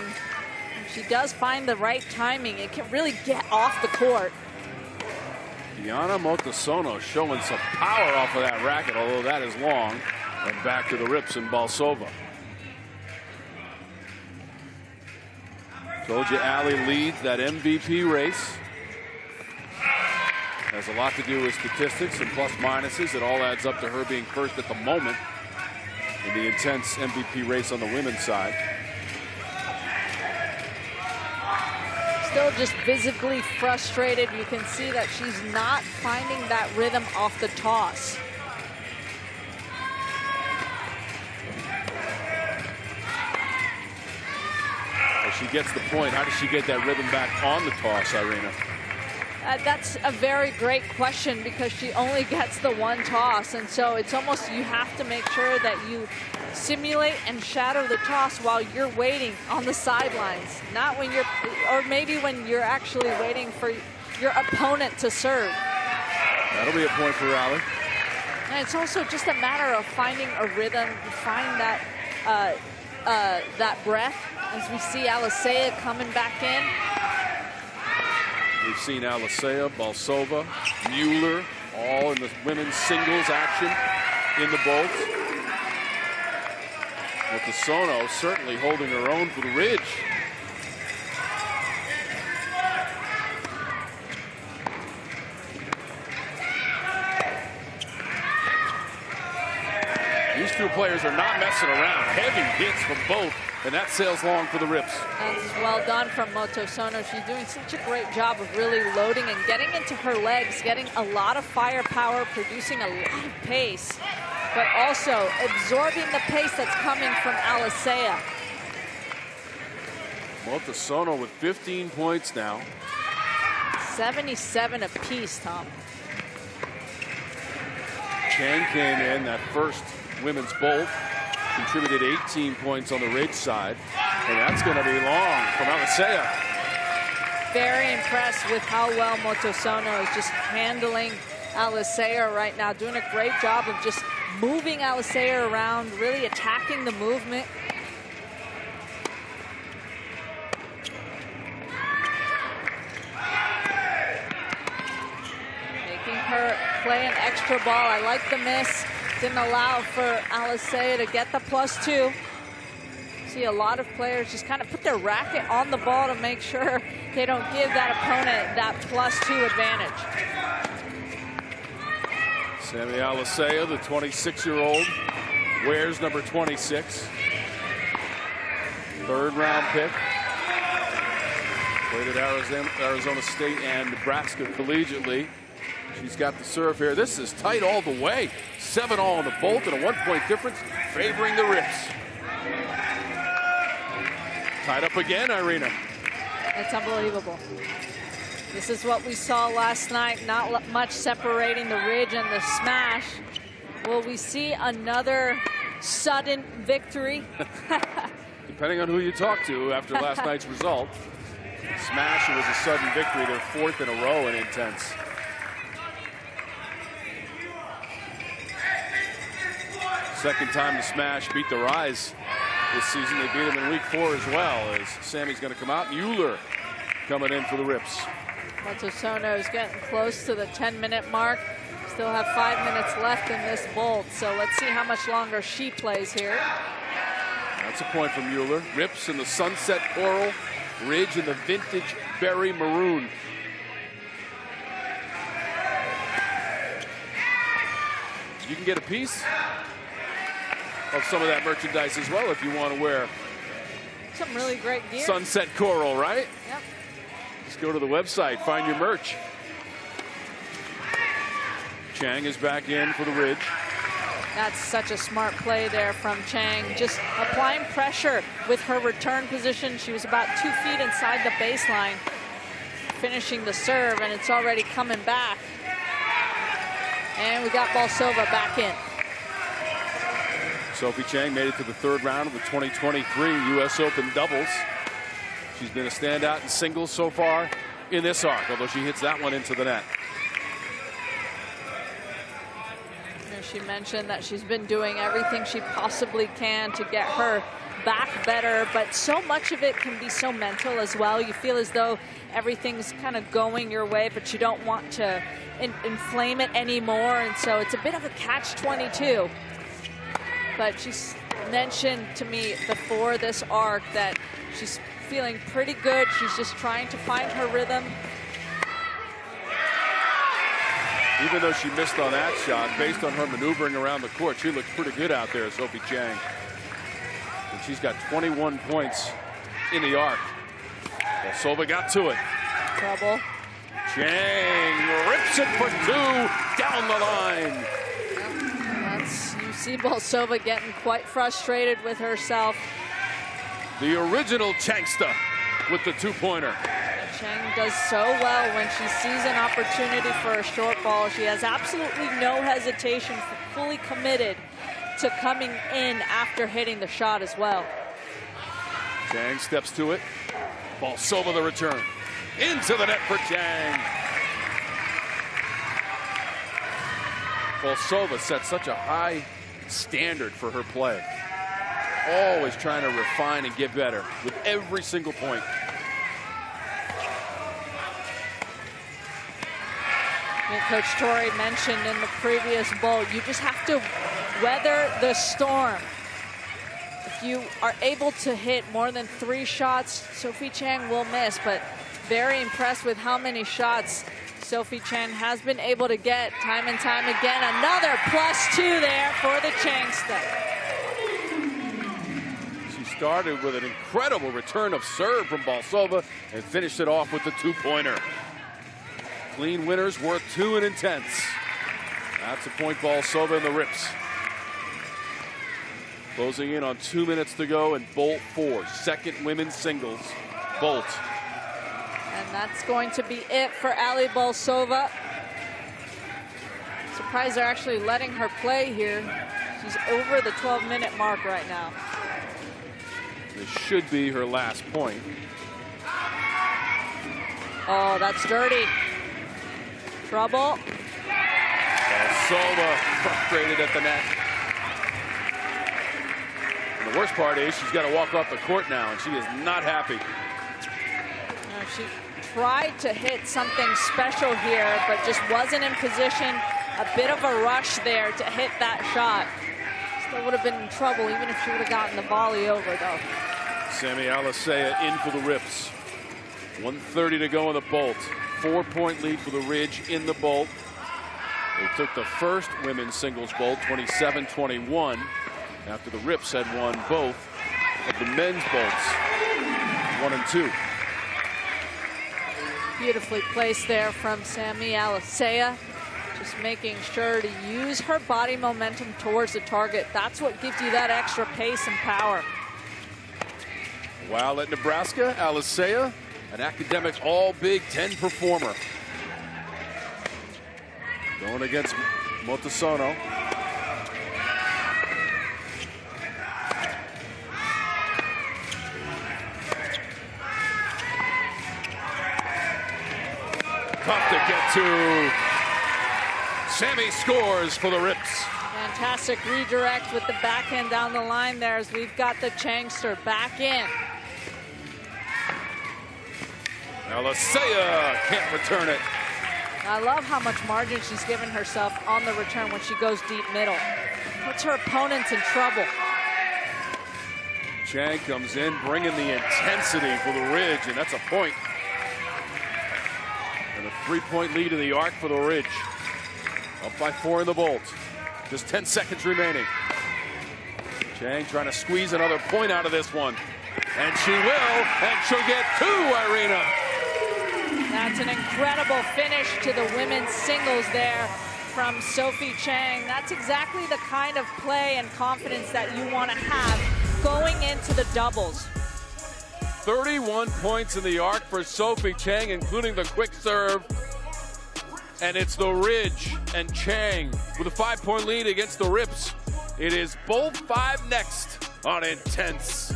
If she does find the right timing, it can really get off the court. Diana Motosono showing some power off of that racket, although that is long. And back to the rips and Balsova. Told you Allie leads that MVP race. Has a lot to do with statistics and plus minuses. It all adds up to her being first at the moment in the intense MVP race on the women's side. Still just visibly frustrated. You can see that she's not finding that rhythm off the toss. As she gets the point, how does she get that rhythm back on the toss, Irina? That's a very great question, because she only gets the one toss, and so it's almost, you have to make sure that you simulate and shadow the toss while you're waiting on the sidelines, not when you're, or maybe when you're actually waiting for your opponent to serve. That'll be a point for Allie. And it's also just a matter of finding a rhythm, find that that breath, as we see Alisea coming back in. We've seen Alisea, Balsova, Mueller, all in the women's singles action in the bolts. With the Sono certainly holding her own for the Ridge. These two players are not messing around. Heavy hits from both, and that sails long for the Rips. That's well done from Motosono. She's doing such a great job of really loading and getting into her legs, getting a lot of firepower, producing a lot of pace, but also absorbing the pace that's coming from Alisea. Motosono with 15 points now. 77 apiece, Tom. Chang came in that first women's bolt, contributed 18 points on the Ridge side, and that's going to be long from Alisea. Very impressed with how well Motosono is just handling Alisea right now, doing a great job of just moving Alisea around, really attacking the movement. Making her play an extra ball. I like the miss. Didn't allow for Alisea to get the +2. See a lot of players just kind of put their racket on the ball to make sure they don't give that opponent that +2 advantage. Sammy Alisea, the 26-year-old, wears number 26. Third-round pick. Played at Arizona State and Nebraska collegiately. She's got the serve here. This is tight all the way. 7-all on the bolt and a 1-point difference favoring the Rips. Tied up again, Irina. That's unbelievable. This is what we saw last night. Not much separating the Ridge and the Smash. Will we see another sudden victory? Depending on who you talk to after last night's result. Smash, it was a sudden victory. Their 4th in a row in Intense. Second time the Smash beat the Rise this season. They beat them in week 4 as well, as Sammy's going to come out. Mueller coming in for the Rips. Motosono is getting close to the 10-minute mark. Still have 5 minutes left in this bolt, so let's see how much longer she plays here. That's a point for Mueller. Rips in the Sunset Coral, Ridge in the Vintage Berry Maroon. You can get a piece of some of that merchandise as well if you want to wear some really great gear. Sunset Coral, right? Yep. Just go to the website, find your merch. Chang is back in for the Ridge. That's such a smart play there from Chang. Just applying pressure with her return position. She was about 2 feet inside the baseline, finishing the serve, and it's already coming back. And we got Balsova back in. Sophie Chang made it to the 3rd round of the 2023 U.S. Open doubles. She's been a standout in singles so far in this arc, although she hits that one into the net. She mentioned that she's been doing everything she possibly can to get her back better, but so much of it can be so mental as well. You feel as though everything's kind of going your way, but you don't want to inflame it anymore, and so it's a bit of a catch-22. But she's mentioned to me before this arc that she's feeling pretty good. She's just trying to find her rhythm. Even though she missed on that shot, based on her maneuvering around the court, she looks pretty good out there, Sophie Chang. And she's got 21 points in the arc. Bolsova got to it. Trouble. Chang rips it for 2 down the line. You see Bolsova getting quite frustrated with herself. The original Changsta with the 2-pointer. Chang does so well when she sees an opportunity for a short ball. She has absolutely no hesitation, fully committed to coming in after hitting the shot as well. Chang steps to it. Bolsova the return. Into the net for Chang. Bolsova set such a high standard for her play. Always trying to refine and get better with every single point. Coach Torrey mentioned in the previous bowl, you just have to weather the storm. If you are able to hit more than 3 shots, Sophie Chang will miss, but very impressed with how many shots Sophie Chang has been able to get time and time again. Another +2 there for the Changsta. She started with an incredible return of serve from Bolsova and finished it off with the 2-pointer. Clean winners worth 2 in Intense. That's a point, Bolsova and the Rips. Closing in on 2 minutes to go in Bolt 4, second women's singles. Bolt. And that's going to be it for Ali Bolsova. Surprised they're actually letting her play here. She's over the 12-minute mark right now. This should be her last point. Oh, that's dirty. Trouble. Bolsova frustrated at the net. And the worst part is she's got to walk off the court now, and she is not happy. She tried to hit something special here, but just wasn't in position. A bit of a rush there to hit that shot. Still would have been in trouble even if she would have gotten the volley over, though. Sammy Alicea in for the Rips. 1:30 to go in the Bolt. 4-point lead for the Ridge in the Bolt. They took the first women's singles Bolt, 27-21, after the Rips had won both of the men's Bolts, 1 and 2. Beautifully placed there from Sammy Alicea. Just making sure to use her body momentum towards the target. That's what gives you that extra pace and power. While at Nebraska, Alicea, an academic all Big Ten performer. Going against Montesano. Tough to get to. Sammy scores for the Rips. Fantastic redirect with the backhand down the line there as we've got the Changster back in. Alicea can't return it. I love how much margin she's given herself on the return when she goes deep middle. Puts her opponents in trouble. Chang comes in, bringing the intensity for the Ridge, and that's a point. And a 3-point lead in the arc for the Ridge. Up by 4 in the Bolt. Just 10 seconds remaining. Chang trying to squeeze another point out of this one. And she will, and she'll get 2, Irina. That's an incredible finish to the women's singles there from Sophie Chang. That's exactly the kind of play and confidence that you want to have going into the doubles. 31 points in the arc for Sophie Chang, including the quick serve. And it's the Ridge and Chang with a 5-point lead against the Rips. It is Bolt 5 next on Intense.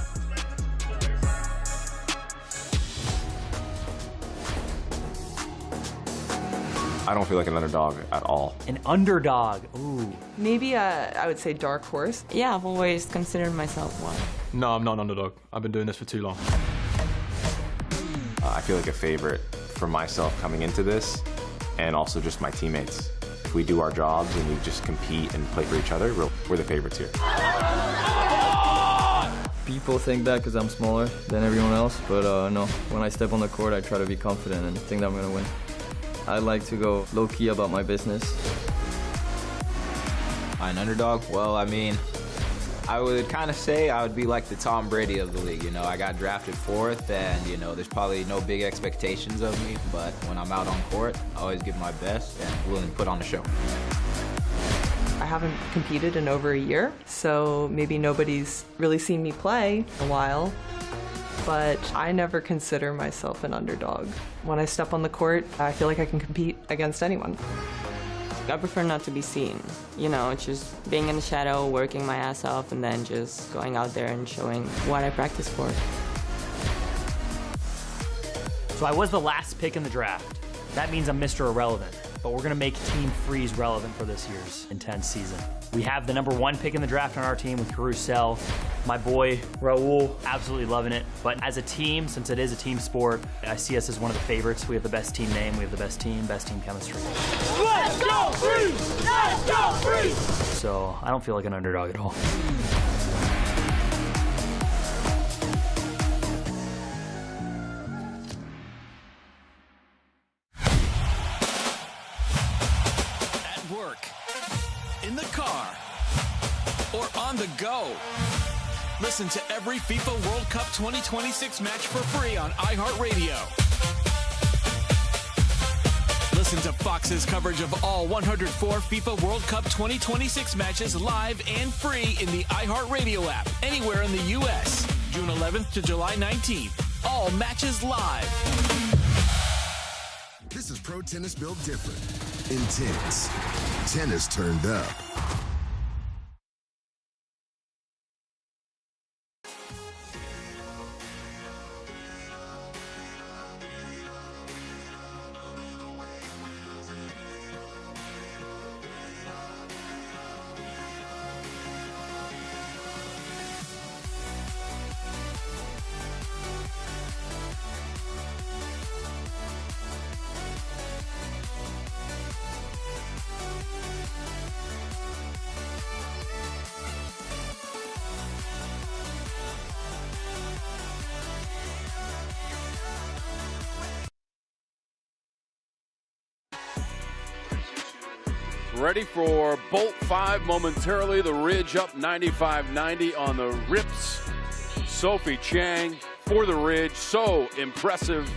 I don't feel like an underdog at all. An underdog, ooh. Maybe I would say dark horse. Yeah, I've always considered myself one. No, I'm not an underdog. I've been doing this for too long. I feel like a favorite for myself coming into this, and also just my teammates. If we do our jobs and we just compete and play for each other, we're the favorites here. People think that because I'm smaller than everyone else, but no. When I step on the court, I try to be confident and think that I'm going to win. I like to go low-key about my business. An underdog? Well, I mean, I would kind of say I would be like the Tom Brady of the league. You know, I got drafted 4th, and, you know, there's probably no big expectations of me, but when I'm out on court, I always give my best and willing to put on a show. I haven't competed in over a year, so maybe nobody's really seen me play in a while, but I never consider myself an underdog. When I step on the court, I feel like I can compete against anyone. I prefer not to be seen, you know, just being in the shadow, working my ass off, and then just going out there and showing what I practice for. So I was the last pick in the draft. That means I'm Mr. Irrelevant, but we're gonna make Team Freeze relevant for this year's Intense season. We have the #1 pick in the draft on our team with Carousel. My boy, Raul, absolutely loving it. But as a team, since it is a team sport, I see us as one of the favorites. We have the best team name, we have the best team chemistry. Let's go Freeze! Let's go Freeze! So I don't feel like an underdog at all. In the car, or on the go. Listen to every FIFA World Cup 2026 match for free on iHeartRadio. Listen to Fox's coverage of all 104 FIFA World Cup 2026 matches live and free in the iHeartRadio app, anywhere in the U.S. June 11th to July 19th. All matches live. This is Pro Tennis built different. Intense. Tennis turned up. Ready for Bolt 5 momentarily. The Ridge up 95-90 on the Rips. Sophie Chang for the Ridge. So impressive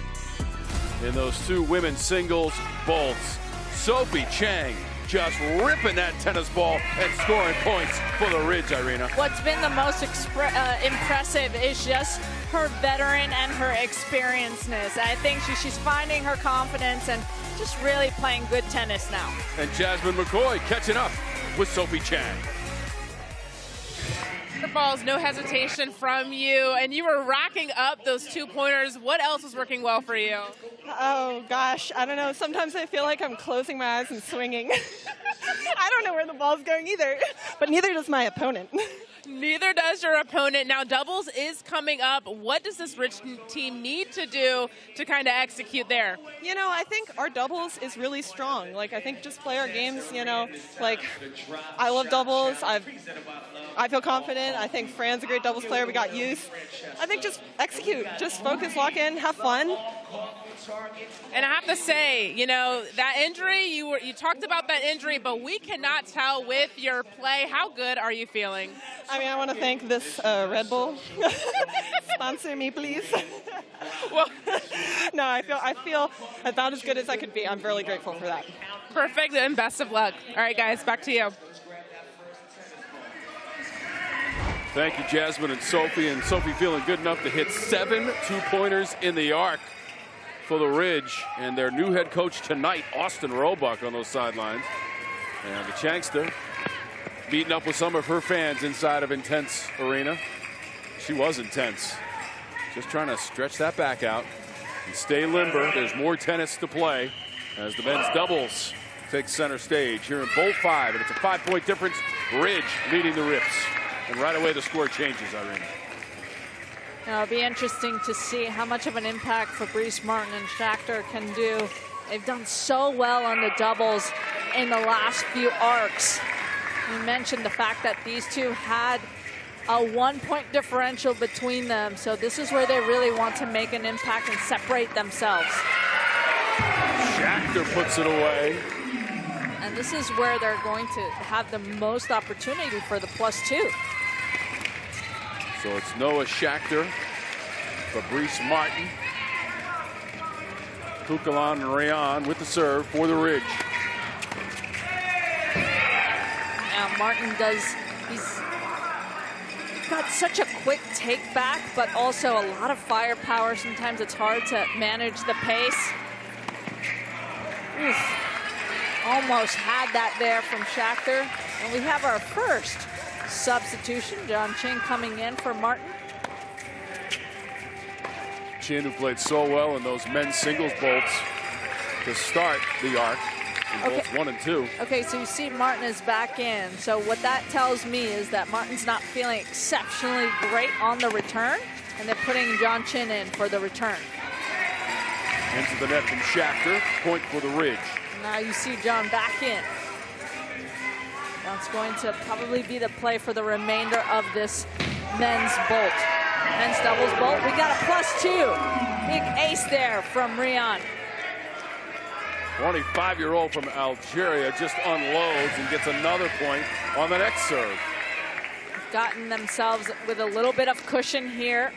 in those two women's singles bolts. Sophie Chang just ripping that tennis ball and scoring points for the Ridge, Irina. What's been the most impressive is just her veteran and her experienceness. I think she's finding her confidence and just really playing good tennis now. And Jasmine McCoy catching up with Sophie Chang. Balls, no hesitation from you, and you were racking up those 2-pointers. What else was working well for you? Oh gosh, I don't know. Sometimes I feel like I'm closing my eyes and swinging. I don't know where the ball's going either, but neither does my opponent. Neither does your opponent. Now, doubles is coming up. What does this Rich team need to do to kind of execute there? You know, I think our doubles is really strong. Like, I think just play our games, you know. Like, I love doubles. I feel confident. I think Fran's a great doubles player. We got youth. I think just execute. Just focus, lock in, have fun. And I have to say, you know, that injury, you talked about that injury, but we cannot tell with your play. How good are you feeling? I mean, I want to thank this Red Bull. Sponsor me, please. Well, no, I feel about as good as I could be. I'm really grateful for that. Perfect, and best of luck. All right, guys, back to you. Thank you, Jasmine and Sophie. And Sophie feeling good enough to hit 7 2-pointers in the arc for the Ridge. And their new head coach tonight, Austin Roebuck, on those sidelines. And the Changster meeting up with some of her fans inside of Intense Arena. She was intense. Just trying to stretch that back out and stay limber. There's more tennis to play as the men's doubles takes center stage here in Bolt 5. And it's a 5-point difference. Ridge leading the Rips. And right away the score changes, Irene. It'll be interesting to see how much of an impact Fabrice Martin and Shakhtar can do. They've done so well on the doubles in the last few arcs. You mentioned the fact that these two had a 1-point differential between them. So this is where they really want to make an impact and separate themselves. Schachter puts it away. And this is where they're going to have the most opportunity for the +2. So it's Noah Schachter, Fabrice Martin, Kukulon and Rayon with the serve for the Ridge. Now Martin he's got such a quick take back, but also a lot of firepower. Sometimes it's hard to manage the pace. Oof. Almost had that there from Schachter. And we have our first substitution. John Chin coming in for Martin. Chin, who played so well in those men's singles bolts to start the arc in bolts 1 and 2. Okay, so you see Martin is back in. So what that tells me is that Martin's not feeling exceptionally great on the return, and they're putting John Chin in for the return. Into the net from Schachter, point for the Ridge. Now you see John back in. That's going to probably be the play for the remainder of this men's bolt. Men's doubles bolt. We got a +2. Big ace there from Rayon. 25-year-old from Algeria just unloads and gets another point on the next serve. Gotten themselves with a little bit of cushion here.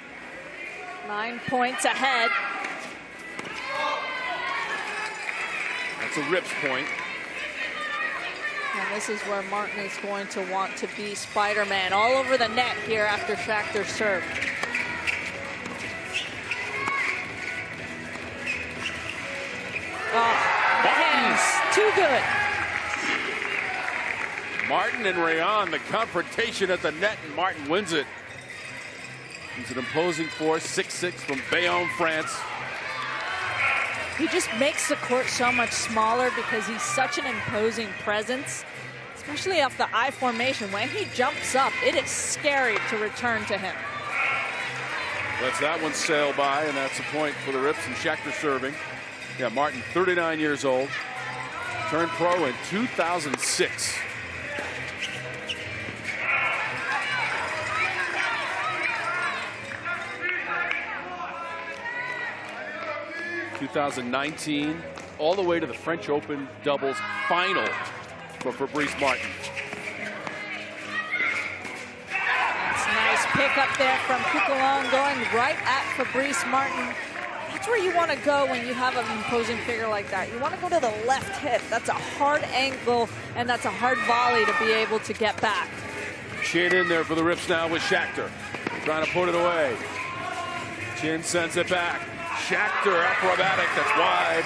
9 points ahead. That's a Rips point. And this is where Martin is going to want to be Spider-Man all over the net here after Schachter's serve. Oh, the hands, too good. Martin and Rayon, the confrontation at the net, and Martin wins it. He's an imposing force, 6'6" from Bayonne, France. He just makes the court so much smaller because he's such an imposing presence, especially off the I formation. When he jumps up, it is scary to return to him. Lets that one sail by, and that's a point for the Rips, and Schachter serving. Yeah, Martin, 39 years old, turned pro in 2006. ...2019, all the way to the French Open doubles final for Fabrice Martin. That's a nice pick up there from Kukulon, going right at Fabrice Martin. That's where you want to go when you have an imposing figure like that. You want to go to the left hip. That's a hard angle, and that's a hard volley to be able to get back. Chin in there for the Rips now with Schachter. Trying to put it away. Chin sends it back. Schachter, acrobatic, that's wide.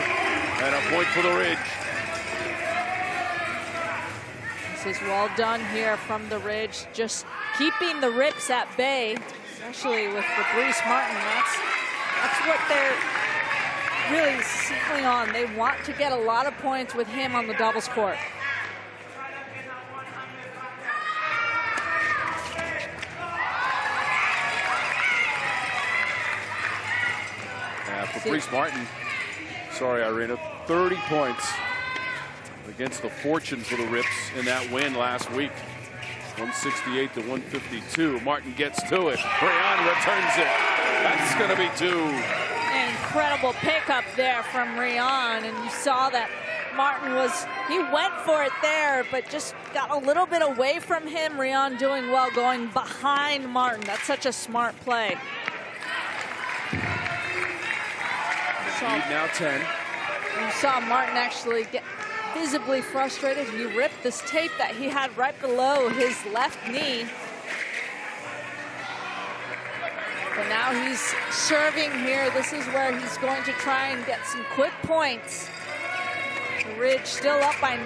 And a point for the Ridge. This is well done here from the Ridge. Just keeping the Rips at bay, especially with Fabrice Martin. That's what they're really settling on. They want to get a lot of points with him on the doubles court. Fabrice Martin, sorry Irina, 30 points against the fortune for the Rips in that win last week. 168 to 152. Martin gets to it. Rayon returns it. That's going to be 2. Incredible pickup there from Rayon, and you saw that Martin he went for it there, but just got a little bit away from him. Rayon doing well, going behind Martin. That's such a smart play. Lead now 10. You saw Martin actually get visibly frustrated. He ripped this tape that he had right below his left knee. But now he's serving here. This is where he's going to try and get some quick points. Ridge still up by 9.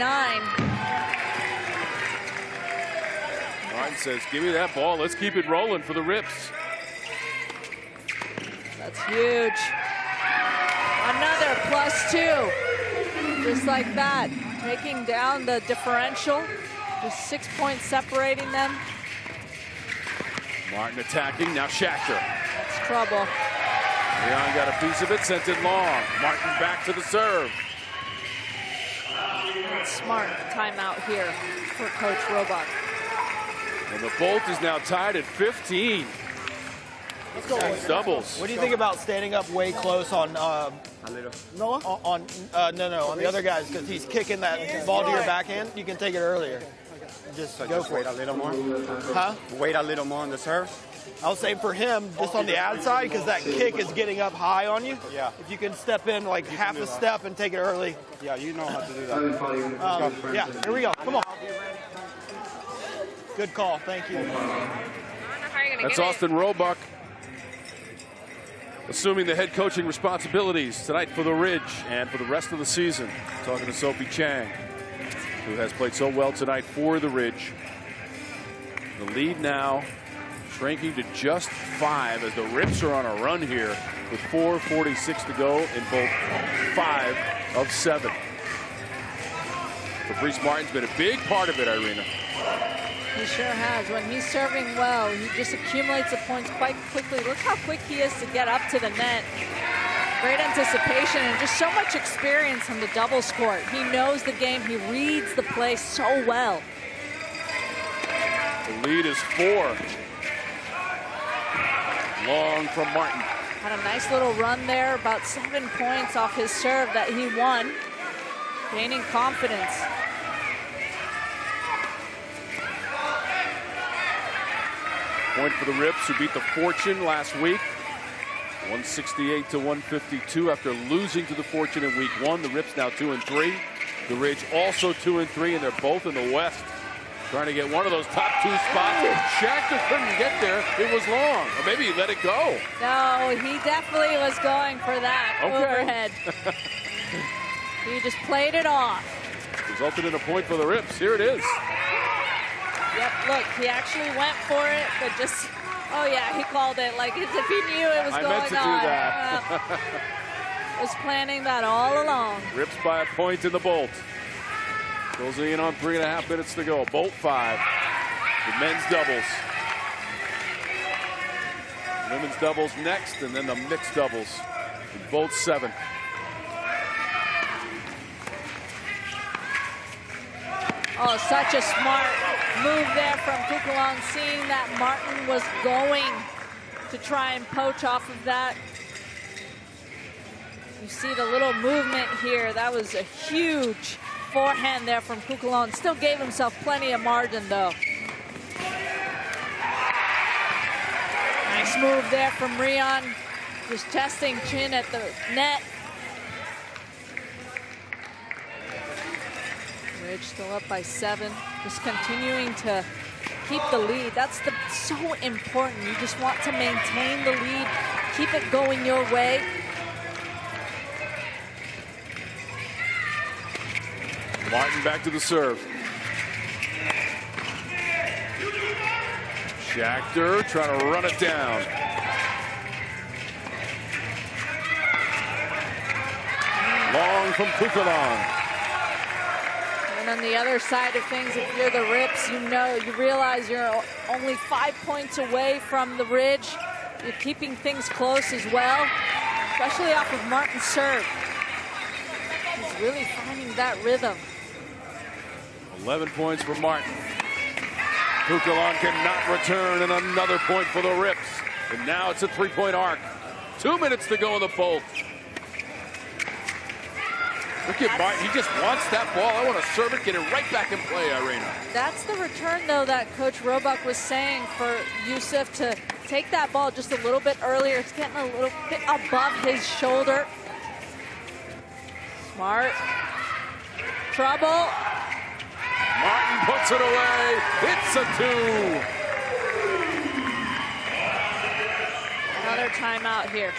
Martin says, give me that ball. Let's keep it rolling for the Rips. That's huge. Another +2. Just like that. Taking down the differential. Just 6 points separating them. Martin attacking, now Schachter. That's trouble. Rayon got a piece of it, sent it long. Martin back to the serve. Smart timeout here for Coach Robach. And the Bolt is now tied at 15. Doubles. What do you think about standing up way close on Noah? On the other guys, because he's kicking that ball to your backhand. You can take it earlier. Just go for it. Wait a little more. Huh? Wait a little more on the serve. I'll say for him, just on the ad side, because that kick is getting up high on you. Yeah. If you can step in like half a step and take it early. Yeah, you know how to do that. Yeah, here we go. Come on. Good call. Thank you. That's Austin Roebuck assuming the head coaching responsibilities tonight for the Ridge and for the rest of the season. Talking to Sophie Chang, who has played so well tonight for the Ridge. The lead now shrinking to just 5 as the Rips are on a run here with 4:46 to go in both 5 of 7. Fabrice Martin's been a big part of it, Irina. He sure has. When he's serving well, he just accumulates the points quite quickly. Look how quick he is to get up to the net. Great anticipation and just so much experience on the doubles court. He knows the game. He reads the play so well. The lead is 4. Long from Martin. Had a nice little run there, about 7 points off his serve that he won. Gaining confidence. Point for the Rips, who beat the Fortune last week. 168 to 152 after losing to the Fortune in week 1. The Rips now 2-3. The Ridge also 2-3, and they're both in the West. Trying to get one of those top 2 spots. Shachter couldn't get there. It was long. Or maybe he let it go. No, he definitely was going for that overhead. He just played it off. Resulted in a point for the Rips. Here it is. Yep, look, he actually went for it, but just, oh yeah, he called it like as if he knew it was going on. I meant to do that. Was planning that all along. Rips by a point in the Bolt. Closing in on 3.5 minutes to go. Bolt 5. The men's doubles. Women's doubles next, and then the mixed doubles. Bolt 7. Oh, such a smart move there from Kukulon, seeing that Martin was going to try and poach off of that. You see the little movement here. That was a huge forehand there from Kukulon. Still gave himself plenty of margin, though. Nice move there from Rion. Just testing chin at the net. Ridge still up by 7. Just continuing to keep the lead. That's so important. You just want to maintain the lead. Keep it going your way. Martin back to the serve. Shachter trying to run it down. Long from Kukulon. And on the other side of things, if you're the Rips, you realize you're only 5 points away from the Ridge. You're keeping things close as well, especially off of Martin's serve. He's really finding that rhythm. 11 points for Martin. Kukulon cannot return, and another point for the Rips. And now it's a 3-point arc. 2 minutes to go in the Bolt. Look at Martin. He just wants that ball. I want to serve it, get it right back in play, Irina. That's the return, though, that Coach Roebuck was saying for Yusuf to take that ball just a little bit earlier. It's getting a little bit above his shoulder. Smart. Trouble. Martin puts it away. It's a 2. Another timeout here.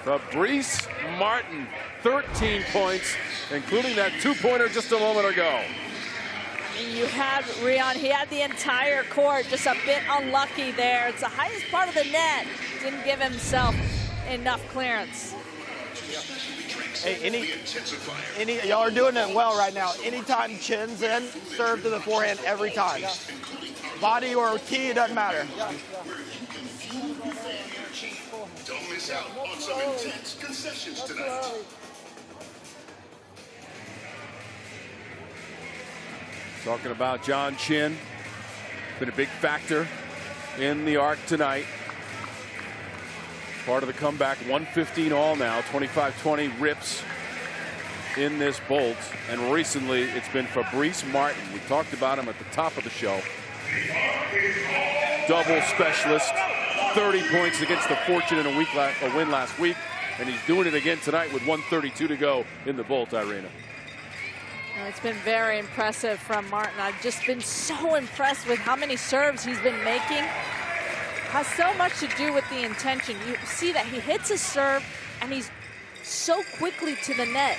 Fabrice Martin, 13 points, including that 2-pointer just a moment ago. You had Rion, he had the entire court, just a bit unlucky there. It's the highest part of the net. Didn't give himself enough clearance. Hey, y'all are doing it well right now. Anytime chin's in, serve to the forehand every time. Body or key, it doesn't matter. Don't miss out on some intense concessions tonight. Talking about John Chin. Been a big factor in the arc tonight. Part of the comeback. 115 all now. 25-20 rips in this bolt. And recently it's been Fabrice Martin. We talked about him at the top of the show. Double specialist. 30 points against the Fortune in a win last week. And he's doing it again tonight with 132 to go in the bolt, Irina. It's been very impressive from Martin. I've just been so impressed with how many serves he's been making. Has so much to do with the intention. You see that he hits his serve and he's so quickly to the net.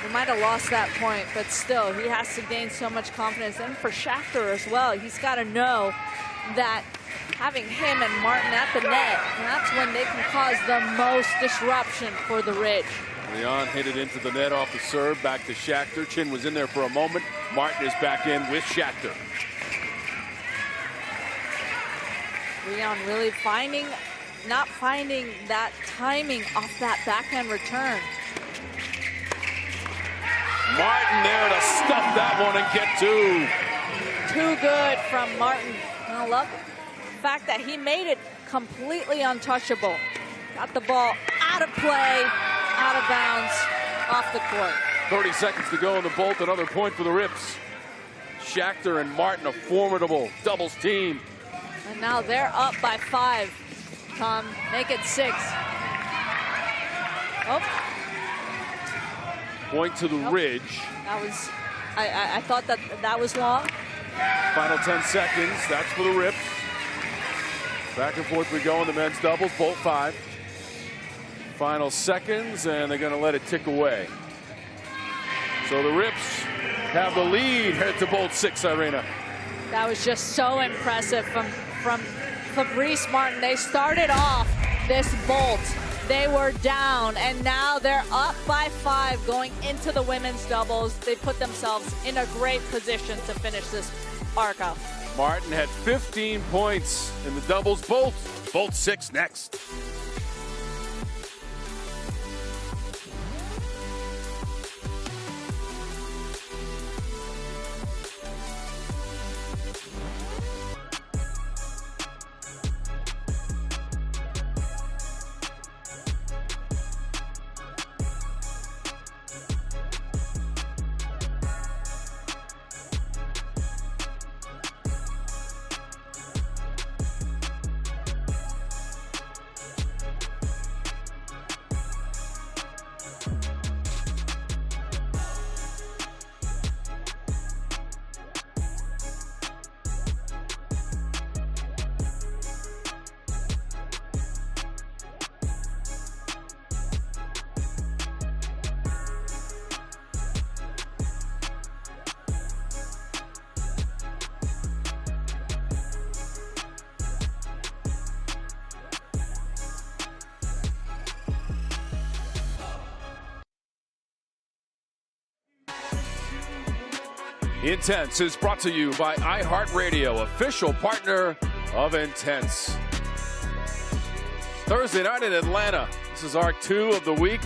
We might have lost that point, but still, he has to gain so much confidence. And for Schachter as well, he's got to know that having him and Martin at the net, that's when they can cause the most disruption for the Ridge. Leon hit it into the net off the serve, back to Schachter. Chin was in there for a moment. Martin is back in with Schachter. Leon really not finding that timing off that backhand return. Martin there to stuff that one and get two. Too good from Martin. I love the fact that he made it completely untouchable. Got the ball out of play, out of bounds, off the court. 30 seconds to go in the bolt. Another point for the Rips. Schachter and Martin, a formidable doubles team. And now they're up by 5. Tom, make it 6. Oh. Point to the Ridge. That was, I thought that was long. Final 10 seconds. That's for the Rips. Back and forth we go in the men's doubles, bolt 5. Final seconds, and they're going to let it tick away. So the Rips have the lead, head to bolt 6, Irina. That was just so impressive from Fabrice Martin. They started off this bolt. They were down, and now they're up by 5 going into the women's doubles. They put themselves in a great position to finish this arc out. Martin had 15 points in the doubles bolt. Bolt 6 next. Intense is brought to you by iHeartRadio, official partner of Intense. Thursday night in Atlanta. This is Arc 2 of the week.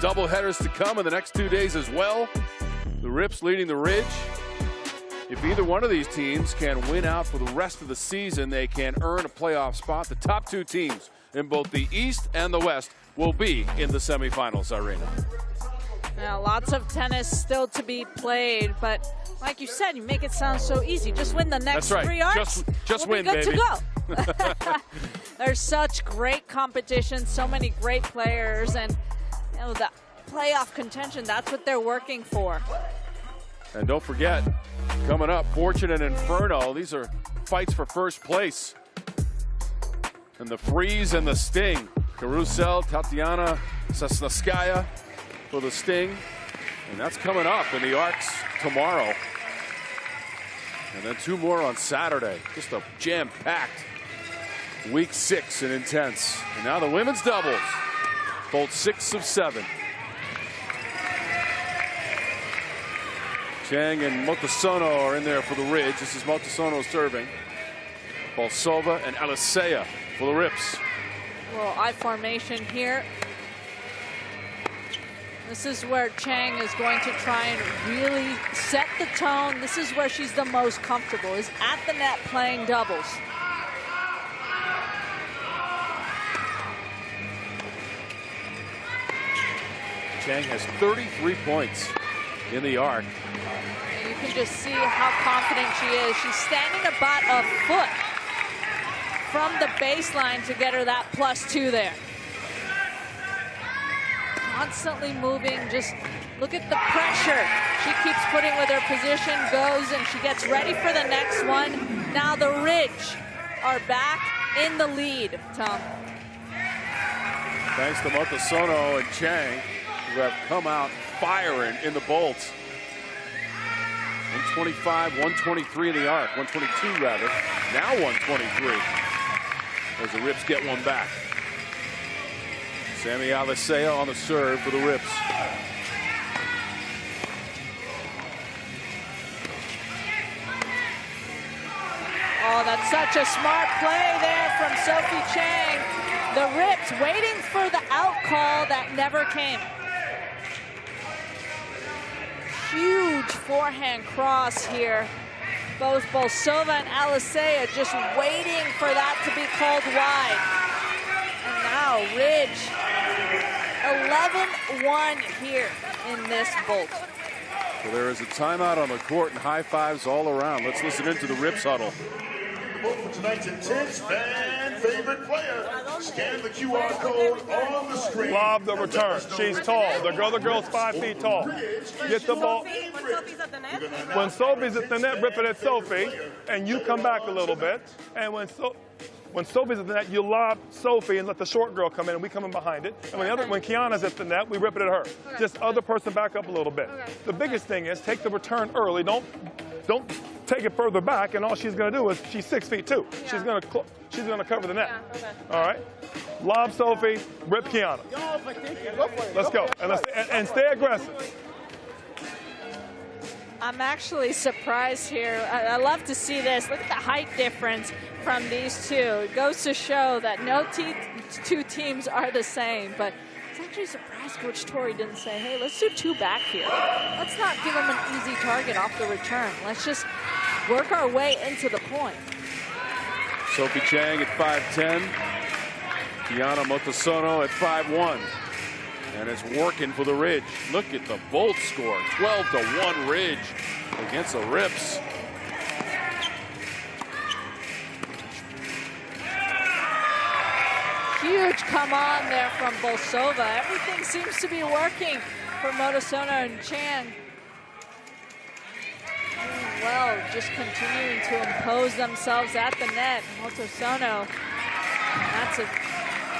Double headers to come in the next 2 days as well. The Rips leading the Ridge. If either one of these teams can win out for the rest of the season, they can earn a playoff spot. The top 2 teams in both the East and the West will be in the semifinals, Irina. Now, lots of tennis still to be played, but like you said, you make it sound so easy. Just win the next 3 arcs. Just we'll win, be good baby. To go. There's such great competition, so many great players, and you know, the playoff contention, that's what they're working for. And don't forget, coming up, Fortune and Inferno. These are fights for first place. And the Freeze and the Sting. Carousel, Tatiana Sasnskaya for the Sting. And that's coming up in the Arcs tomorrow. And then 2 more on Saturday. Just a jam-packed week 6 in Intense. And now the women's doubles. Both 6 of 7. Chang and Motosono are in there for the Ridge. This is Motosono serving. Bolsova and Alisea for the Rips. Well, I formation here. This is where Chang is going to try and really set the tone. This is where she's the most comfortable, is at the net playing doubles. Chang has 33 points in the arc. And you can just see how confident she is. She's standing about a foot from the baseline to get her that +2 there. Constantly moving, just look at the pressure she keeps putting with her position, goes and she gets ready for the next one. Now the Ridge are back in the lead, Tom. Thanks to Motosono and Chang, who have come out firing in the bolts. 125, 123 in the arc, 122 rather, now 123. As the Rips get one back. Sammy Alisea on the serve for the Rips. Oh, that's such a smart play there from Sophie Chang. The Rips waiting for the out call that never came. Huge forehand cross here. Both Bolsova and Alisea just waiting for that to be called wide. And now Ridge, 11-1 here in this bolt. So there is a timeout on the court and high fives all around. Let's listen into the Rips huddle. For tonight's intense fan favorite player, scan the QR code on the screen. Lob the return. She's tall. The girl's 5 feet tall. Get the ball. When Sophie's at the net, rip it at Sophie, and you come back a little bit. And when Sophie's at the net, you lob Sophie and let the short girl come in, and we come in behind it. And when Kiana's at the net, we rip it at her. Okay. Just other person back up a little bit. Okay. The biggest thing is take the return early. Don't take it further back, and all she's going to do is she's 6 feet 2. Yeah. She's going to cover the net. Yeah, okay. All right. Lob Sophie, rip Kiana. Let's go. And stay aggressive. I'm actually surprised here. I love to see this. Look at the height difference from these two. It goes to show that no two teams are the same. But I was actually surprised Coach Torrey didn't say, hey, let's do 2 back here. Let's not give them an easy target off the return. Let's just work our way into the point. Sophie Chang at 5'10". Kiana Motosono at 5'1". And it's working for the Ridge. Look at the bolt score. 12-1 Ridge against the Rips. Huge come on there from Bolsova. Everything seems to be working for Motosono and Chang. Doing well, just continuing to impose themselves at the net. Motosono, that's a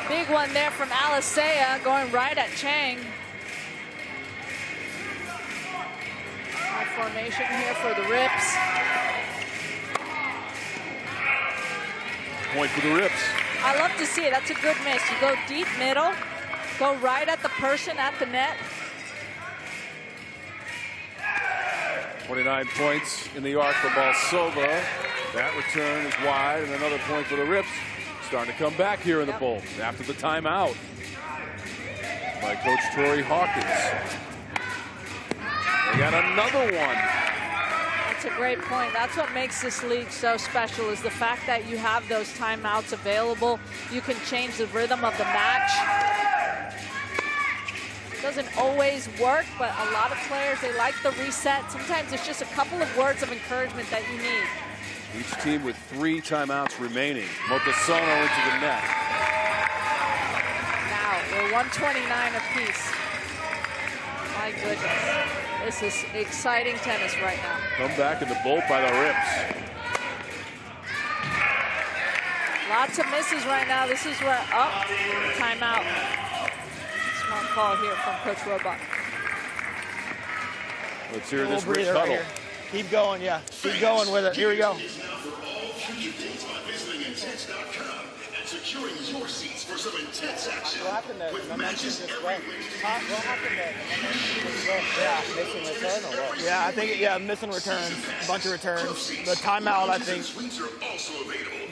big one there from Alisea, going right at Chang. High formation here for the Rips. Point for the Rips. I love to see it. That's a good miss. You go deep middle, go right at the person at the net. 29 points in the arc for Bolsova. That return is wide, and another point for the Rips. Starting to come back here in the bowl after the timeout by Coach Torrey Hawkins. They got another one. That's a great point. That's what makes this league so special, is the fact that you have those timeouts available. You can change the rhythm of the match. It doesn't always work, but a lot of players, they like the reset. Sometimes it's just a couple of words of encouragement that you need. Each team with 3 timeouts remaining. Motosono into the net. Now, we're 129 apiece. My goodness. This is exciting tennis right now. Come back in the bolt by the Rips. Lots of misses right now. This is where, timeout. Smart call here from Coach Robot. Let's hear this Rich huddle. Right, keep going, yeah. Keep going with it. Here we go. Securing your seats for some intense action. With matches every week. Yeah, I think, missing returns, a bunch of returns. The timeout, I think,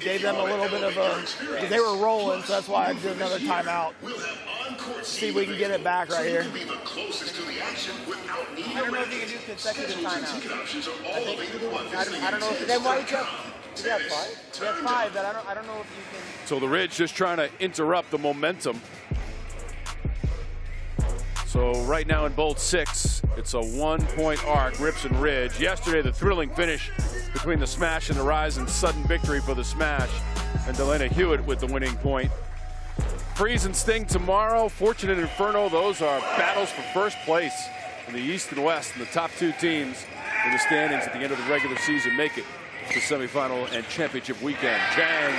gave them a little bit of a, they were rolling, so that's why I did another timeout. see if we can get it back right here. You can be the closest to the action without needing I don't know if you can do consecutive timeouts. I don't know if then why would you have 5? You have 5, but I don't know if you can. So the Ridge just trying to interrupt the momentum. So right now in Bolt 6, it's a 1-point arc, Rips and Ridge. Yesterday, the thrilling finish between the Smash and the Rise, and sudden victory for the Smash. And Delana Hewitt with the winning point. Freeze and Sting tomorrow. Fortunate Inferno, those are battles for first place in the East and West. And the top 2 teams in the standings at the end of the regular season make it to semifinal and championship weekend. Chang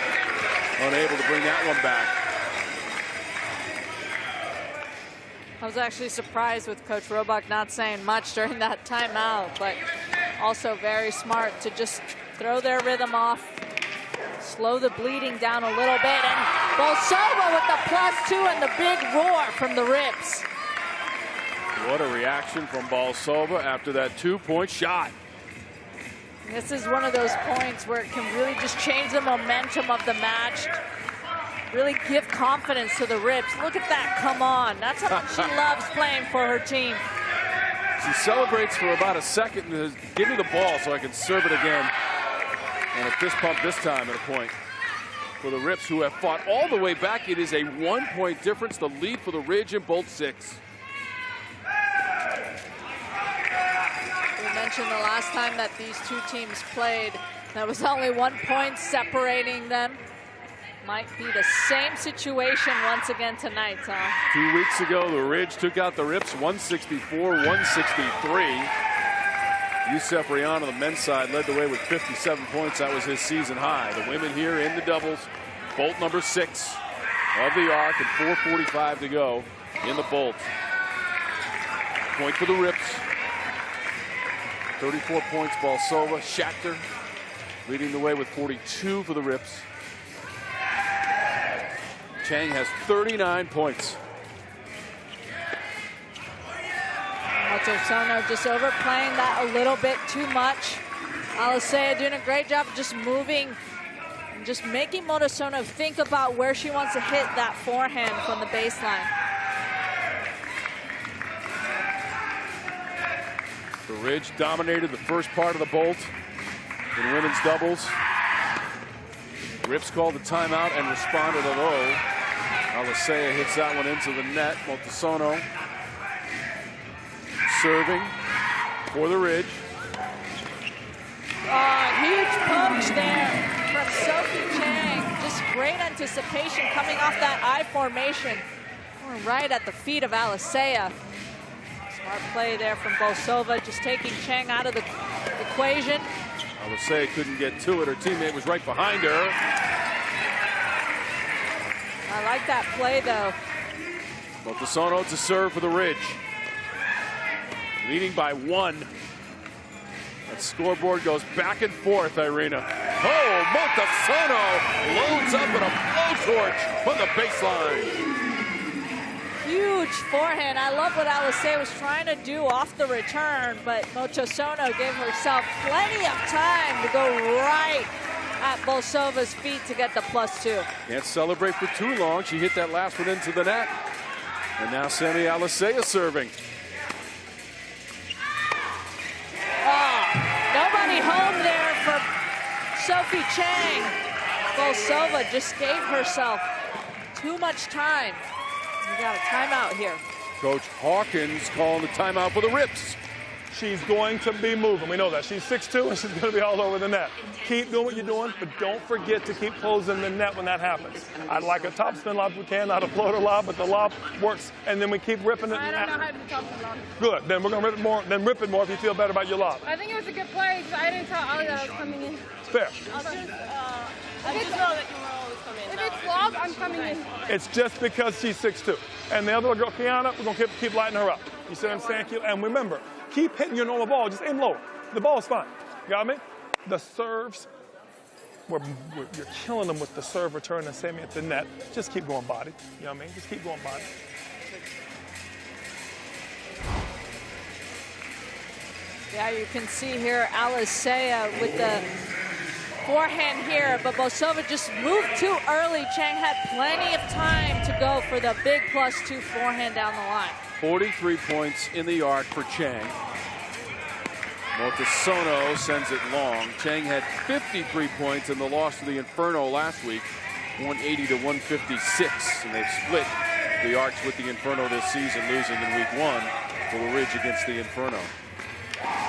unable to bring that one back. I was actually surprised with Coach Roebuck not saying much during that timeout, but also very smart to just throw their rhythm off, slow the bleeding down a little bit, and Bolsova with the +2 and the big roar from the Rips. What a reaction from Bolsova after that 2-point shot. This is one of those points where it can really just change the momentum of the match. Really give confidence to the Rips. Look at that, come on. That's how much she loves playing for her team. She celebrates for about a second and says, give me the ball so I can serve it again. And a fist pump this time at a point for the Rips, who have fought all the way back. It is a 1-point difference, the lead for the Ridge in Bolt 6. We mentioned the last time that these 2 teams played, there was only 1 point separating them. Might be the same situation once again tonight, Tom. 2 weeks ago, the Ridge took out the Rips 164-163. Yusef Rian on the men's side led the way with 57 points. That was his season high. The women here in the doubles. Bolt number 6 of the arc and 4:45 to go in the Bolt. Point for the Rips. 34 points, Bolsova. Schachter leading the way with 42 for the Rips. Chang has 39 points. Motosono just overplaying that a little bit too much. Alisea doing a great job just moving and just making Motosono think about where she wants to hit that forehand from the baseline. The Ridge dominated the first part of the Bolt in women's doubles. Rips called the timeout and responded low. Alisea hits that one into the net. Motosono serving for the Ridge. Huge poach there from Sophie Chang. Just great anticipation coming off that I formation. We're right at the feet of Alisea. Smart play there from Bolsova, just taking Chang out of the equation. Alisea couldn't get to it. Her teammate was right behind her. I like that play, though. Motosono to serve for the Ridge. Leading by 1. That scoreboard goes back and forth, Irina. Oh, Motosono loads up with a blowtorch on the baseline. Huge forehand. I love what Alisea was trying to do off the return, but Motosono gave herself plenty of time to go right at Bolsova's feet to get the +2. Can't celebrate for too long. She hit that last one into the net. And now Sammy Alisea serving. Nobody home there for Sophie Chang. Bolsova just gave herself too much time. We got a timeout here. Coach Hawkins calling the timeout for the Rips. She's going to be moving. We know that. She's 6'2", and she's going to be all over the net. Keep doing what you're doing, but don't forget to keep closing the net when that happens. I'd like a top spin lob if we can, not a floater lob, but the lob works, and then we keep ripping it. I don't know how to do top spin lob. Good. Then we're going to rip it more. Then rip it more if you feel better about your lob. I think it was a good play because I didn't tell Ali that I was coming in. Fair. I just know that you will always come in. If it's lob, I'm coming in. It's just because she's 6'2". And the other girl, Kiana, we're going to keep lighting her up. You see what I'm saying? And remember, keep hitting your normal ball. Just aim lower. The ball's fine. Got me? The serves, you're killing them with the serve return and same at the net. Just keep going body. You know what I mean? Just keep going body. Yeah, you can see here Alisea with the forehand here, but Bosova just moved too early. Chang had plenty of time to go for the big +2 forehand down the line. 43 points in the arc for Chang. Motosono sends it long. Chang had 53 points in the loss to the Inferno last week, 180 to 156, and they've split the arcs with the Inferno this season, losing in week 1 for the Ridge against the Inferno.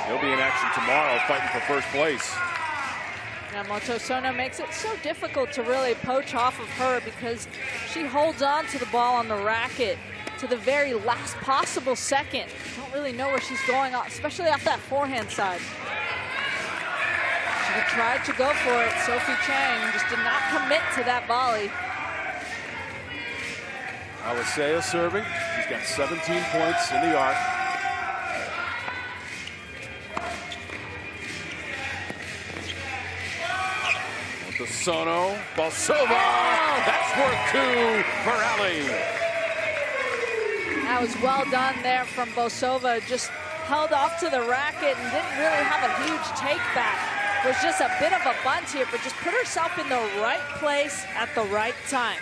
They'll be in action tomorrow, fighting for first place. Now Motosono makes it so difficult to really poach off of her because she holds on to the ball on the racket to the very last possible second. Don't really know where she's going, especially off that forehand side. She tried to go for it. Sophie Chang just did not commit to that volley. Alisea serving. She's got 17 points in the arc. Motosono, Bosova. That's worth 2 for Ali. That was well done there from Bosova. Just held off to the racket and didn't really have a huge take back. It was just a bit of a bunt here, but just put herself in the right place at the right time.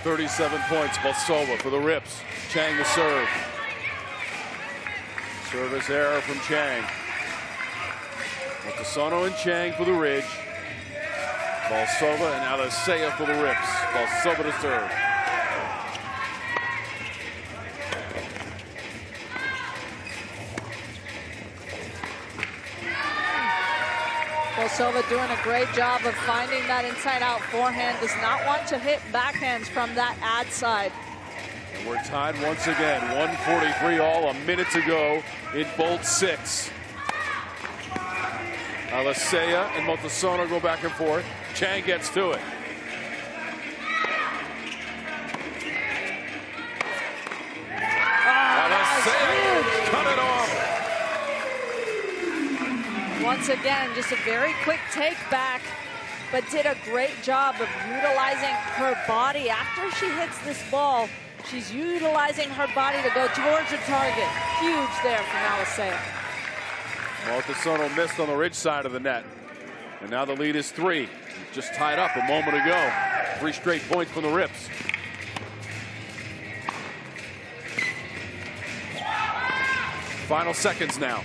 37 points, Bosova for the Rips. Chang the serve. Service error from Chang. Motosono and Chang for the Ridge. Bosova and Alisea for the Rips. Bosova to serve. Bosova doing a great job of finding that inside-out forehand. Does not want to hit backhands from that ad side. And we're tied once again. 1:43 all, a minute to go in bolt 6. Alisea and Motosono go back and forth. Chang gets to it. Alisea cut it off. Once again, just a very quick take back, but did a great job of utilizing her body. After she hits this ball, she's utilizing her body to go towards the target. Huge there from Alisea. Motosono missed on the Ridge side of the net. And now the lead is 3. Just tied up a moment ago. 3 straight points from the Rips. Final seconds now.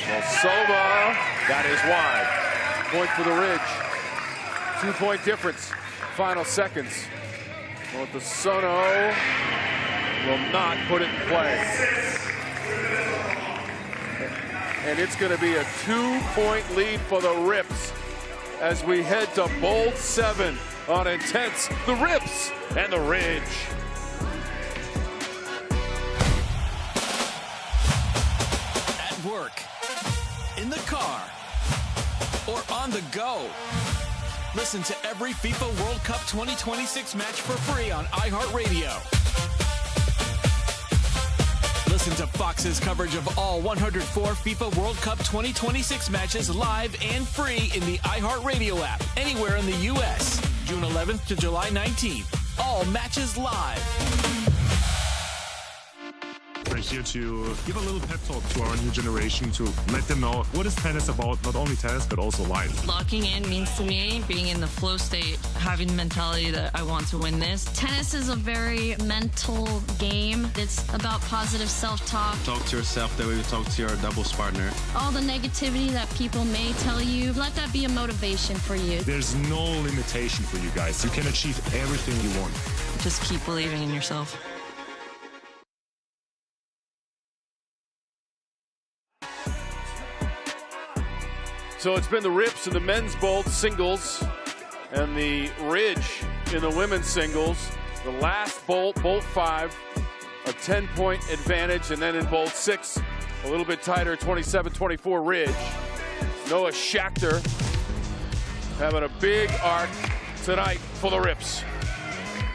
Bosova, that is wide. Point for the Ridge. 2-point difference. Final seconds. Motosono will not put it in play. And it's going to be a 2-point lead for the Rips as we head to bolt 7 on Intense. The Rips and the Ridge. At work, in the car, or on the go. Listen to every FIFA World Cup 2026 match for free on iHeartRadio. Listen to Fox's coverage of all 104 FIFA World Cup 2026 matches live and free in the iHeartRadio app, anywhere in the U.S. June 11th to July 19th. All matches live. We're here to give a little pep talk to our new generation to let them know what is tennis about, not only tennis, but also life. Locking in means to me being in the flow state, having the mentality that I want to win this. Tennis is a very mental game. It's about positive self-talk. Talk to yourself the way you talk to your doubles partner. All the negativity that people may tell you, let that be a motivation for you. There's no limitation for you guys. You can achieve everything you want. Just keep believing in yourself. So it's been the Rips in the men's bolt singles and the Ridge in the women's singles. The last bolt, bolt 5, a 10-point advantage, and then in bolt 6, a little bit tighter, 27-24 Ridge. Noah Schachter having a big arc tonight for the Rips.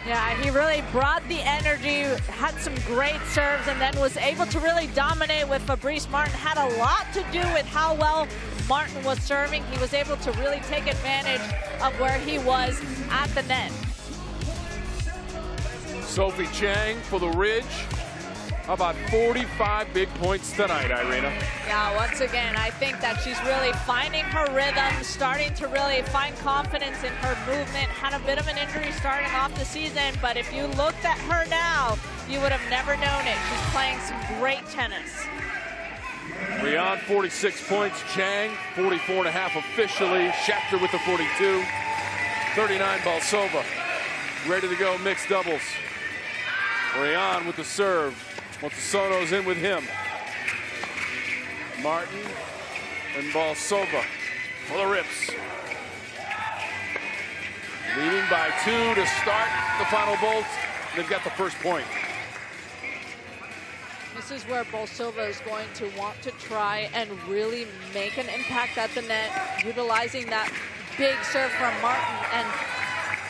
Yeah, he really brought the energy, had some great serves, and then was able to really dominate with Fabrice Martin. Had a lot to do with how well Martin was serving. He was able to really take advantage of where he was at the net. Sophie Chang for the Ridge. How about 45 big points tonight, Irina? Yeah, once again, I think that she's really finding her rhythm, starting to really find confidence in her movement. Had a bit of an injury starting off the season, but if you looked at her now, you would have never known it. She's playing some great tennis. Rian, 46 points. Chang, 44.5 officially. Schachter with the 42. 39, Balsova. Ready to go, mixed doubles. Rian with the serve. Motosono's in with him. Martin and Balsova for the Rips. Leading by 2 to start the final bolt. They've got the first point. This is where Balsova is going to want to try and really make an impact at the net, utilizing that big serve from Martin. And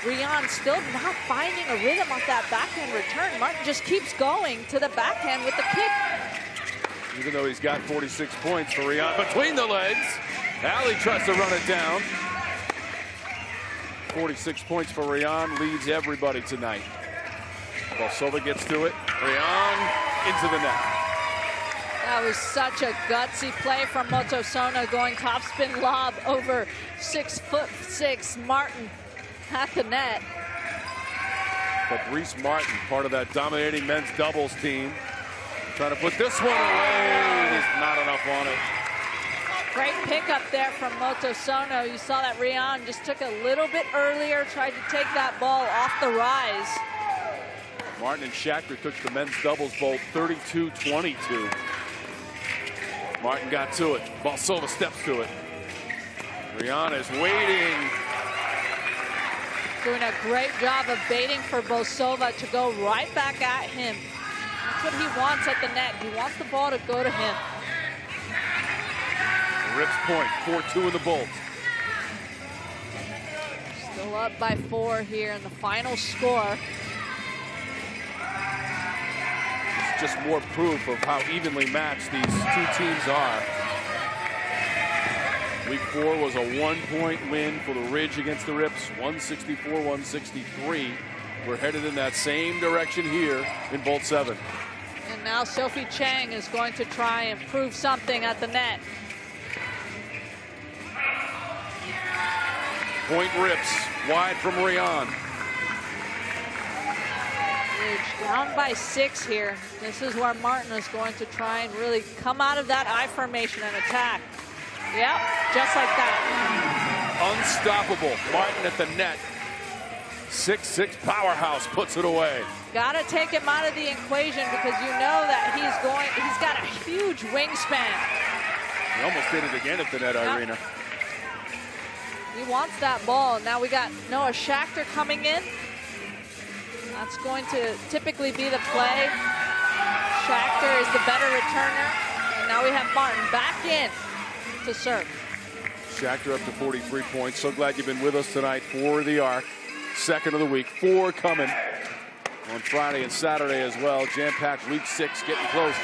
Rian still not finding a rhythm off that backhand return. Martin just keeps going to the backhand with the kick. Even though he's got 46 points for Rian between the legs, Ali tries to run it down. 46 points for Rian, leads everybody tonight. Balsova gets to it. Rian into the net. That was such a gutsy play from Motosono, going topspin lob over 6'6" Martin at the net. Fabrice Martin, part of that dominating men's doubles team, trying to put this one away. There's not enough on it. Great pickup there from Motosono. You saw that Rian just took a little bit earlier, tried to take that ball off the rise. Martin and Schachter took the men's doubles bolt 32-22. Martin got to it. Balsova steps to it. Rian is waiting. Doing a great job of baiting for Balsova to go right back at him. That's what he wants at the net. He wants the ball to go to him. Rips point, 4-2 in the bolt. Still up by 4 here in the final score. It's just more proof of how evenly matched these two teams are. Week 4 was a 1-point win for the Ridge against the Rips, 164-163. We're headed in that same direction here in Bolt 7. And now Sophie Chang is going to try and prove something at the net. Point Rips, wide from Rian. Ridge down by 6 here. This is where Martin is going to try and really come out of that I formation and attack. Yep, just like that. Unstoppable. Martin at the net. 6'6" powerhouse puts it away. Gotta take him out of the equation because you know that he's got a huge wingspan. He almost did it again at the net, Irina. He wants that ball. Now we got Noah Schachter coming in. That's going to typically be the play. Schachter is the better returner. And now we have Martin back in to serve. Schachter up to 43 points. So glad you've been with us tonight for the Arc. Second of the week. 4 coming on Friday and Saturday as well. Jam-packed week 6, getting close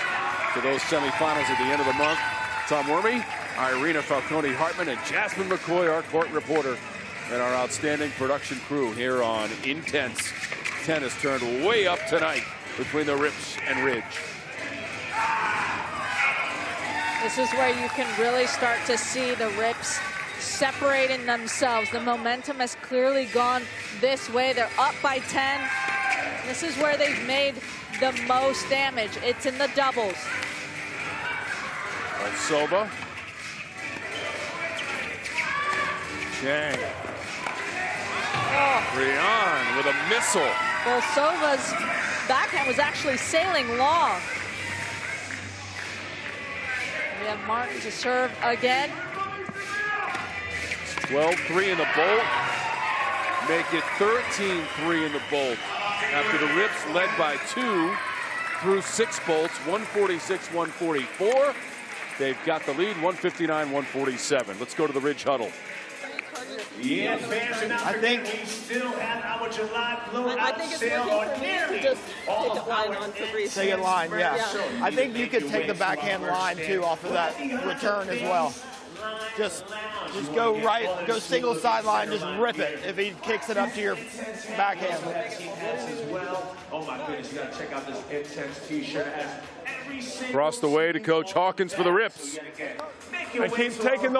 to those semifinals at the end of the month. Tom Wormy, Irina Falcone-Hartman, and Jasmine McCoy, our court reporter, and our outstanding production crew here on Intense. Tennis turned way up tonight between the Rips and Ridge. This is where you can really start to see the Rips separating themselves. The momentum has clearly gone this way. They're up by 10. This is where they've made the most damage. It's in the doubles. Soba. Chang. Oh. Rian with a missile. Balsova's backhand was actually sailing long. We have Martin to serve again. 12-3 in the bolt. Make it 13-3 in the bolt. After the Rips led by 2 through 6 bolts, 146-144. They've got the lead, 159-147. Let's go to the Ridge huddle. Yeah, fans, I think we still have our July blowout sale on nearly just take a line on Fabrice. Take a line, yeah. I think you could take the backhand line too off of that return as well. just go right, go single sideline, just rip it if he kicks it up to your backhand. Oh my goodness, you gotta check out this Intense t-shirt. Across the way to Coach Hawkins for the Rips. And keep taking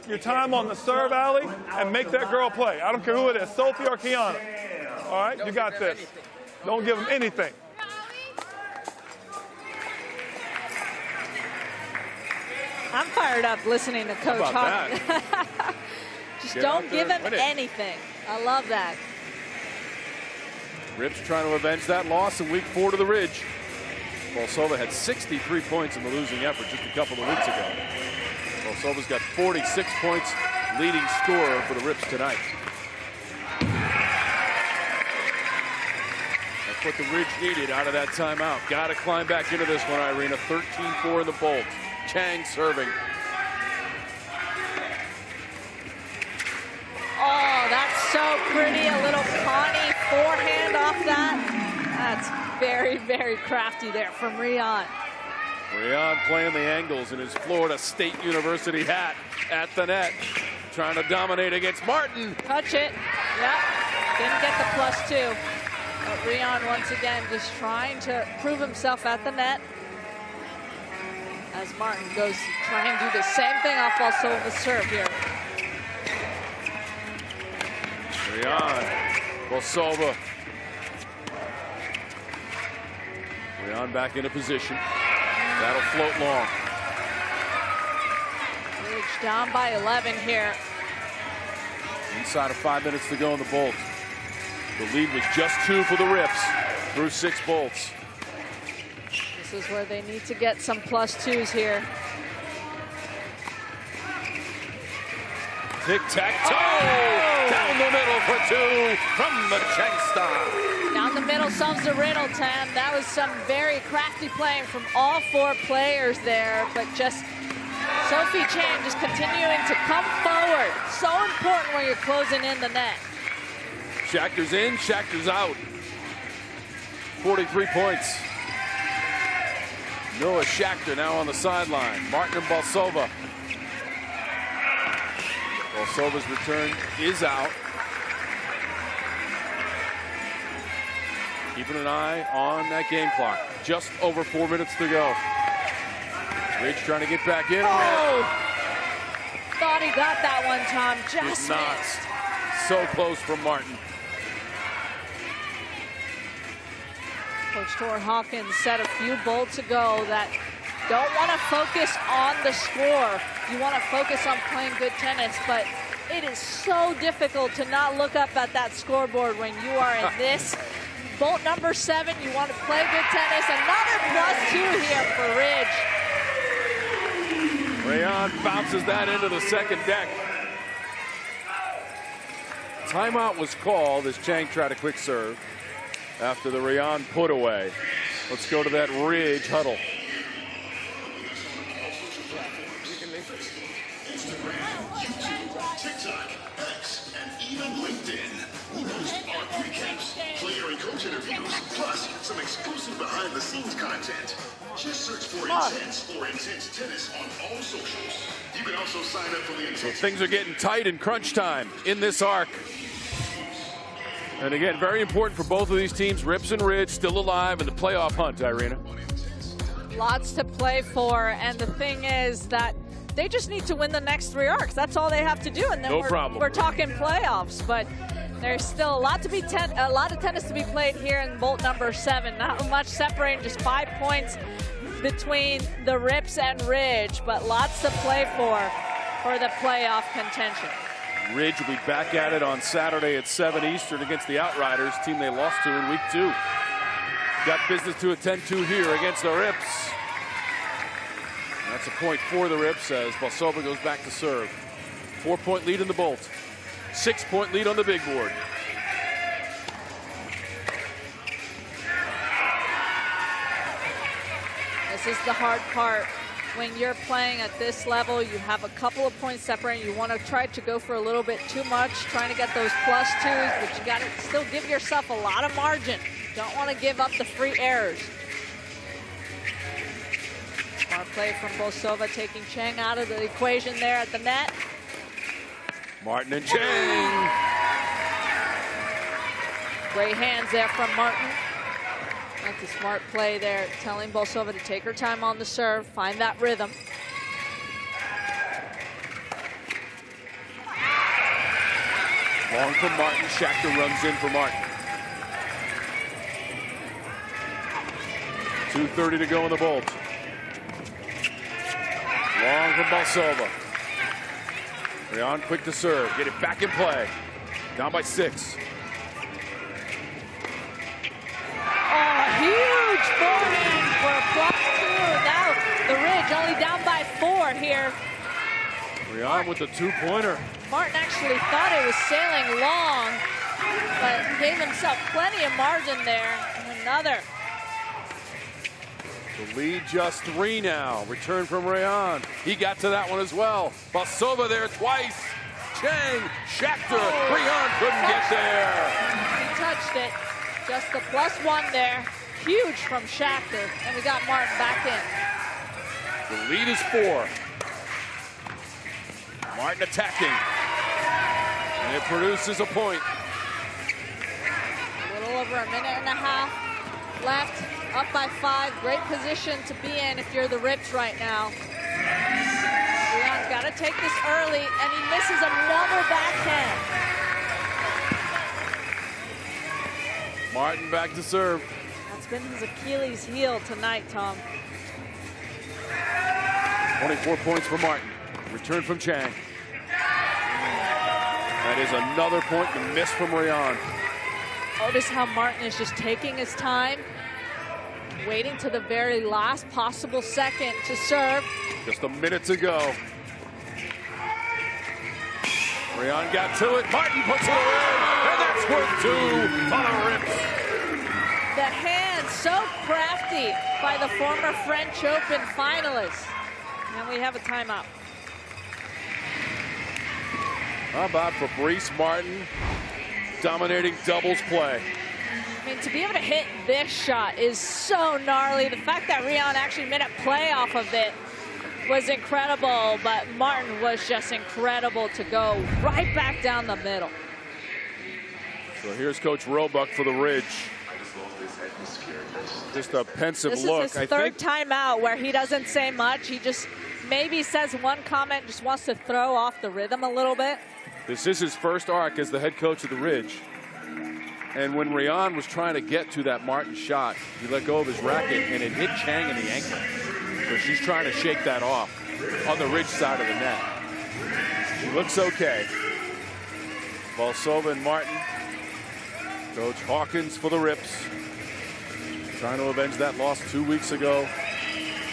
your time on the serve, alley, and make that girl play. I don't care who it is, Sophie or Kiana. All right, you got this. Don't give them anything. I'm fired up listening to Coach Hawkins. Just don't give him anything. I love that. Rips trying to avenge that loss in week 4 to the Ridge. Bolsova had 63 points in the losing effort just a couple of weeks ago. Bolsova's got 46 points, leading scorer for the Rips tonight. That's what the Ridge needed out of that timeout. Got to climb back into this one, Irina. 13-4 in the Bolt. Chang serving. Oh, that's so pretty. A little Connie forehand off that. That's very, very crafty there from Rion. Rion playing the angles in his Florida State University hat at the net. Trying to dominate against Martin. Touch it. Yep. Didn't get the +2. But Rion once again just trying to prove himself at the net. As Martin goes to try and do the same thing off Bolsova's serve here. Rion, Bolsova. Rion back into position. That'll float long. Ridge down by 11 here. Inside of 5 minutes to go in the Bolt. The lead was just 2 for the Rips through 6 bolts. This is where they need to get some +2s here. Tic-tac-toe! Oh! Down the middle for 2 from the Chang star. Down the middle solves the riddle, Tam. That was some very crafty playing from all 4 players there, but just Sophie Chang just continuing to come forward. So important when you're closing in the net. Schachter's in, Schachter's out. 43 points. Noah Schachter now on the sideline. Martin and Bolsova. Bolsova's return is out. Keeping an eye on that game clock. Just over 4 minutes to go. Ridge trying to get back in. Oh! Thought he got that one, Tom. Just not. missed. So close from Martin. Coach Tor Hawkins said a few bolts ago that don't want to focus on the score. You want to focus on playing good tennis, but it is so difficult to not look up at that scoreboard when you are in this. Bolt number 7, you want to play good tennis. Another +2 here for Ridge. Rayon bounces that into the second deck. Timeout was called as Chang tried a quick serve after the Rayon put away. Let's go to that Ridge huddle. Instagram, YouTube, TikTok, X, and even LinkedIn. We post art recaps, player and coach interviews, plus some exclusive behind-the-scenes content. Just search for Intense or Intense Tennis on all socials. You can also sign up for the Intense. So things are getting tight in crunch time in this arc. And again, very important for both of these teams. Rips and Ridge still alive in the playoff hunt, Irina. Lots to play for, and the thing is that they just need to win the next 3 arcs. That's all they have to do, and then we're talking playoffs. But there's still a lot of tennis to be played here in Bolt number 7. Not much separating, just 5 points between the Rips and Ridge, but lots to play for the playoff contention. Ridge will be back at it on Saturday at 7 Eastern against the Outriders, team they lost to in week 2. Got business to attend to here against the Rips. And that's a point for the Rips as Bolsova goes back to serve. 4-point lead in the Bolt. 6-point lead on the big board. This is the hard part. When you're playing at this level, you have a couple of points separating. You want to try to go for a little bit too much, trying to get those +2s, but you got to still give yourself a lot of margin. Don't want to give up the free errors. Smart play from Bolsova, taking Chang out of the equation there at the net. Martin and Chang. Great hands there from Martin. That's a smart play there, telling Bolsova to take her time on the serve, find that rhythm. Long from Martin. Schachter runs in for Martin. 2:30 to go in the Bolt. Long from Bolsova. Rion quick to serve. Get it back in play. Down by 6. Oh, huge forehand for +2. Now the Ridge only down by 4 here. Rion with the 2-pointer. Martin actually thought it was sailing long, but gave himself plenty of margin there. And another. The lead just 3 now. Return from Rion. He got to that one as well. Bolsova there twice. Chang, Schachter, Rion couldn't get there. He touched it. Just the +1 there. Huge from Schachter. And we got Martin back in. The lead is 4. Martin attacking. And it produces a point. A little over a minute and a half left. Up by 5. Great position to be in if you're the Rips right now. Rion's got to take this early, and he misses another backhand. Martin back to serve. That's been his Achilles heel tonight, Tom. 24 points for Martin. Return from Chang. That is another point to miss from Rion. Notice how Martin is just taking his time, waiting to the very last possible second to serve. Just a minute to go. Rion got to it. Martin puts it away. And that's worth 2 on a Rips. The hand so crafty by the former French Open finalist. And we have a timeout. How about Fabrice Martin dominating doubles play? I mean, to be able to hit this shot is so gnarly. The fact that Rion actually made a play off of it was incredible, but Martin was just incredible to go right back down the middle. So here's Coach Roebuck for the Ridge. Just a pensive look. This is his third timeout where he doesn't say much. He just maybe says one comment, just wants to throw off the rhythm a little bit. This is his first arc as the head coach of the Ridge. And when Rion was trying to get to that Martin shot, he let go of his racket and it hit Chang in the ankle. So she's trying to shake that off on the Ridge side of the net. She looks okay. Bolsova and Martin. Coach Hawkins for the Rips. Trying to avenge that loss 2 weeks ago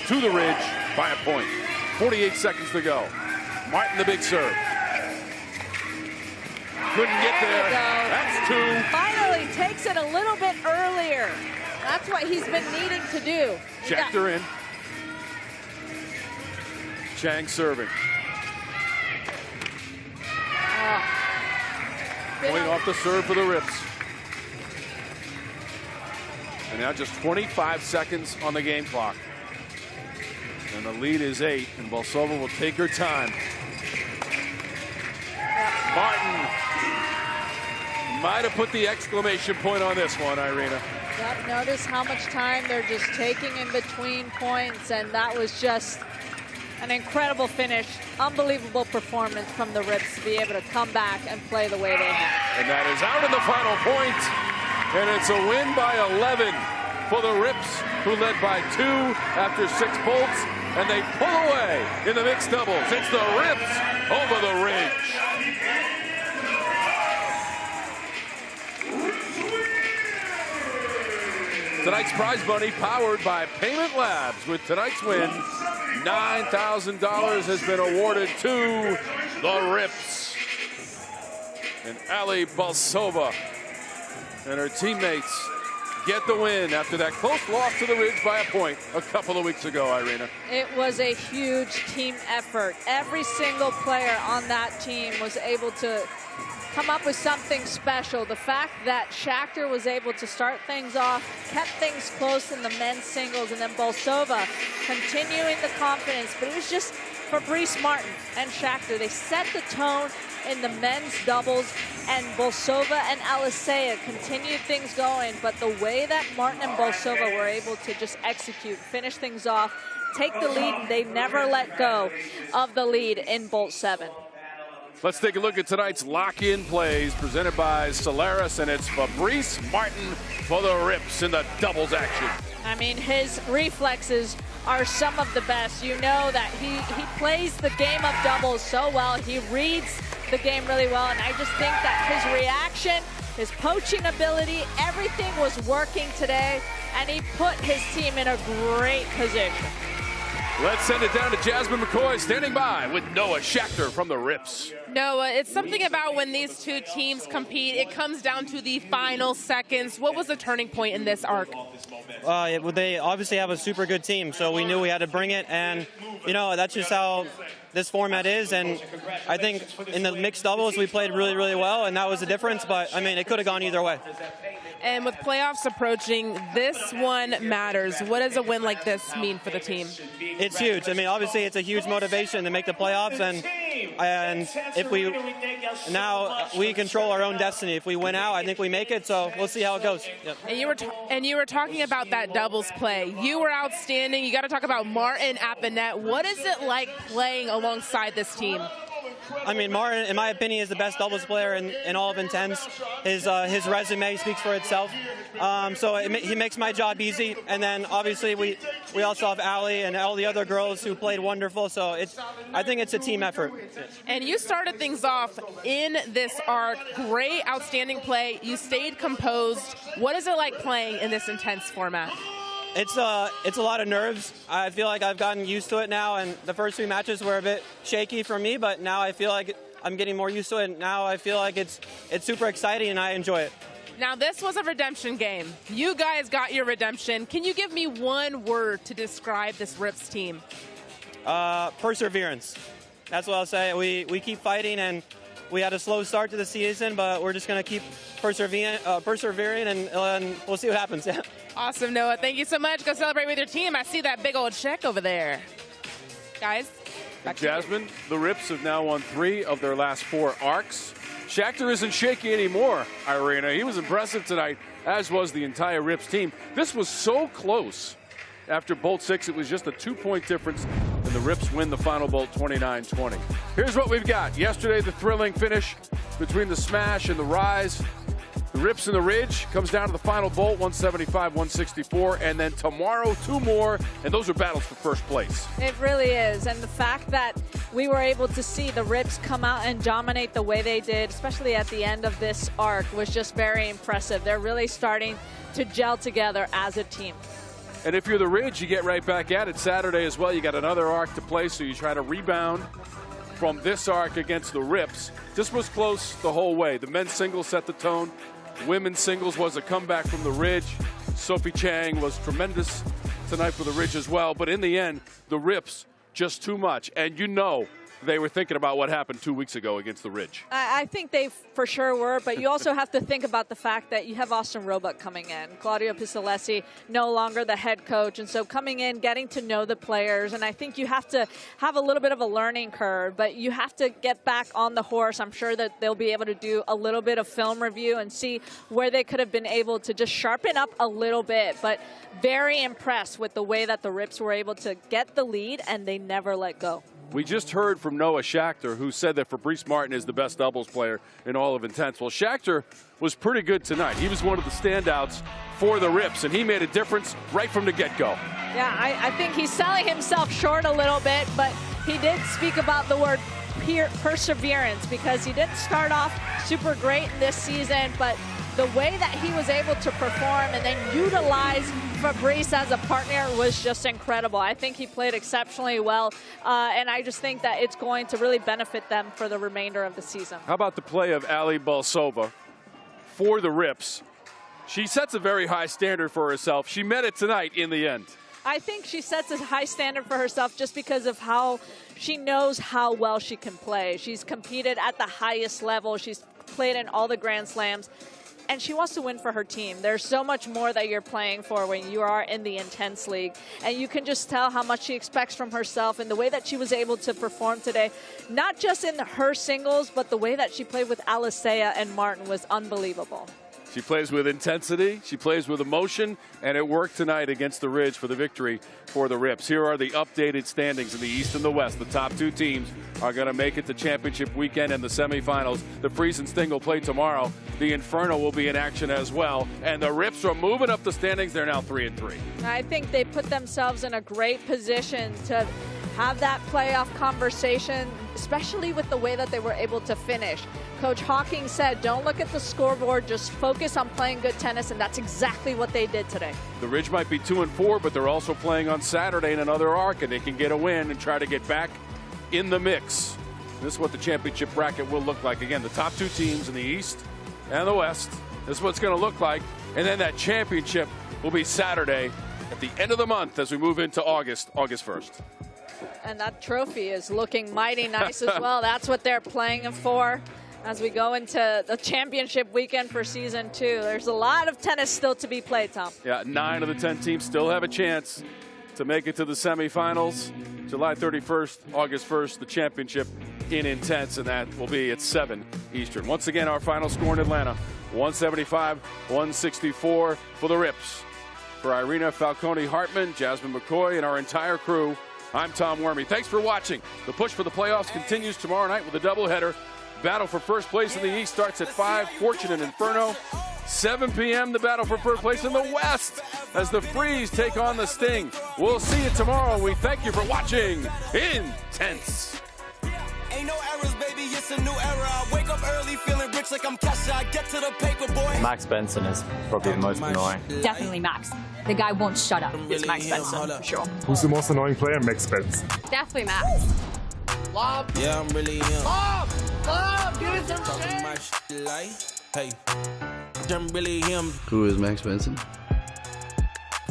to the Ridge by a point. 48 seconds to go. Martin the big serve. Couldn't get there. That's 2. Finally takes it a little bit earlier. That's what he's been needing to do. Schachter in. Chang serving. Point off the serve for the Rips. And now just 25 seconds on the game clock. And the lead is 8, and Bolsova will take her time. Martin might have put the exclamation point on this one, Irina. Yep, notice how much time they're just taking in between points, and that was just an incredible finish. Unbelievable performance from the Rips to be able to come back and play the way they have. And that is out in the final point. And it's a win by 11 for the Rips, who led by 2 after 6 bolts. And they pull away in the mixed doubles. It's the Rips over the Ridge. Tonight's prize money powered by Payment Labs. With tonight's win, $9,000 has been awarded to the Rips. And Ali Bolsova and her teammates get the win after that close loss to the Ridge by a point a couple of weeks ago, Irina. It was a huge team effort. Every single player on that team was able to come up with something special. The fact that Schachter was able to start things off, kept things close in the men's singles, and then Bolsova continuing the confidence. But it was just Fabrice Martin and Schachter. They set the tone in the men's doubles, and Bolsova and Alisea continued things going. But the way that Martin and Bolsova were able to just execute, finish things off, take the lead, they never let go of the lead in Bolt 7. Let's take a look at tonight's lock-in plays presented by Solaris, and it's Fabrice Martin for the rips in the doubles action. I mean, his reflexes are some of the best. You know that he plays the game of doubles so well. He reads the game really well, and I just think that his reaction, his poaching ability, everything was working today, and he put his team in a great position. Let's send it down to Jasmine McCoy standing by with Noah Schachter from the rips. Noah, it's something about when these two teams compete, it comes down to the final seconds. What was the turning point in this arc? They obviously have a super good team, so we knew we had to bring it, and you know, that's just how this format is. And I think in the mixed doubles we played really, really well, and that was the difference. But I mean, it could have gone either way. And with playoffs approaching, this one matters. What does a win like this mean for the team? It's huge. I mean, obviously it's a huge motivation to make the playoffs, and if we control our own destiny. If we win out, I think we make it. So we'll see how it goes. Yep. And you were talking about that doubles play. You were outstanding. You got to talk about Martin at the net. What is it like playing alongside this team? I mean, Martin, in my opinion, is the best doubles player in all of Intense. His resume speaks for itself. So he makes my job easy. And then obviously we also have Ali and all the other girls who played wonderful. So I think it's a team effort. And you started things off in this arc. Great, outstanding play. You stayed composed. What is it like playing in this Intense format? It's a lot of nerves. I feel like I've gotten used to it now, and the first 3 matches were a bit shaky for me, but now I feel like I'm getting more used to it. Now I feel like it's super exciting, and I enjoy it. Now, this was a redemption game. You guys got your redemption. Can you give me one word to describe this Rips team? Perseverance. That's what I'll say. We keep fighting, and we had a slow start to the season, but we're just going to keep persevering, and we'll see what happens. Awesome, Noah. Thank you so much. Go celebrate with your team. I see that big old check over there. Guys, back to Jasmine, the Rips have now won 3 of their last 4 arcs. Schachter isn't shaky anymore, Irina. He was impressive tonight, as was the entire Rips team. This was so close. After Bolt 6, it was just a 2-point difference, and the Rips win the final Bolt 29-20. Here's what we've got. Yesterday, the thrilling finish between the Smash and the Rise. The Rips and the Ridge comes down to the final Bolt, 175-164, and then tomorrow 2 more, and those are battles for first place. It really is, and the fact that we were able to see the Rips come out and dominate the way they did, especially at the end of this arc, was just very impressive. They're really starting to gel together as a team. And if you're the Ridge, you get right back at it Saturday as well. You got another arc to play, so you try to rebound from this arc against the Rips. This was close the whole way. The men's singles set the tone. Women's singles was a comeback from the Ridge. Sophie Chang was tremendous tonight for the Ridge as well. But in the end, the Rips, just too much. And you know they were thinking about what happened 2 weeks ago against the Ridge. I think they for sure were, but you also have to think about the fact that you have Austin Roebuck coming in. Claudio Pistolesi no longer the head coach, and so coming in, getting to know the players, and I think you have to have a little bit of a learning curve, but you have to get back on the horse. I'm sure that they'll be able to do a little bit of film review and see where they could have been able to just sharpen up a little bit, but very impressed with the way that the Rips were able to get the lead, and they never let go. We just heard from Noah Schachter, who said that Fabrice Martin is the best doubles player in all of Intense. Well, Schachter was pretty good tonight. He was one of the standouts for the Rips, and he made a difference right from the get-go. Yeah, I think he's selling himself short a little bit, but he did speak about the word perseverance, because he didn't start off super great in this season, but the way that he was able to perform and then utilize Fabrice as a partner was just incredible. I think he played exceptionally well, and I just think that it's going to really benefit them for the remainder of the season. How about the play of Ali Bolsova for the Rips? She sets a very high standard for herself. She met it tonight in the end. I think she sets a high standard for herself just because of how she knows how well she can play. She's competed at the highest level. She's played in all the Grand Slams. And she wants to win for her team. There's so much more that you're playing for when you are in the Intense League. And you can just tell how much she expects from herself and the way that she was able to perform today. Not just in her singles, but the way that she played with Alisea and Martin was unbelievable. She plays with intensity, she plays with emotion, and it worked tonight against the Ridge for the victory for the Rips. Here are the updated standings in the East and the West. The top 2 teams are going to make it to championship weekend and the semifinals. The Freeze and Sting will play tomorrow. The Inferno will be in action as well. And the Rips are moving up the standings. They're now 3-3. I think they put themselves in a great position to have that playoff conversation, especially with the way that they were able to finish. Coach Hawking said, don't look at the scoreboard, just focus on playing good tennis, and that's exactly what they did today. The Ridge might be 2-4, but they're also playing on Saturday in another arc, and they can get a win and try to get back in the mix. This is what the championship bracket will look like. Again, the top 2 teams in the East and the West. This is what it's going to look like. And then that championship will be Saturday at the end of the month as we move into August 1st. And that trophy is looking mighty nice as well. That's what they're playing for as we go into the championship weekend for season 2. There's a lot of tennis still to be played, Tom. Yeah, 9 of the 10 teams still have a chance to make it to the semifinals. July 31st, August 1st, the championship in Intense, and that will be at 7 Eastern. Once again, our final score in Atlanta, 175-164 for the Rips. For Irina Falcone-Hartman, Jasmine McCoy, and our entire crew, I'm Tom Wormy. Thanks for watching. The push for the playoffs continues tomorrow night with a doubleheader. Battle for first place in the East starts at 5, Fortune and Inferno. 7 p.m., the battle for first place in the West as the Freeze take on the Sting. We'll see you tomorrow, and we thank you for watching Intense. Ain't no errors, baby, it's a new era. I wake up early feeling rich like I'm Kesha. I get to the paper, boy. Max Benson is probably the most annoying. Definitely Max. The guy won't shut up. It's Max Benson, for sure. Who's the most annoying player? Max Benson. Definitely Max. Lob. Yeah, I'm really him. Lob! Lob! Give it some Talking my shit like, hey, I'm really him. Who is Max Benson?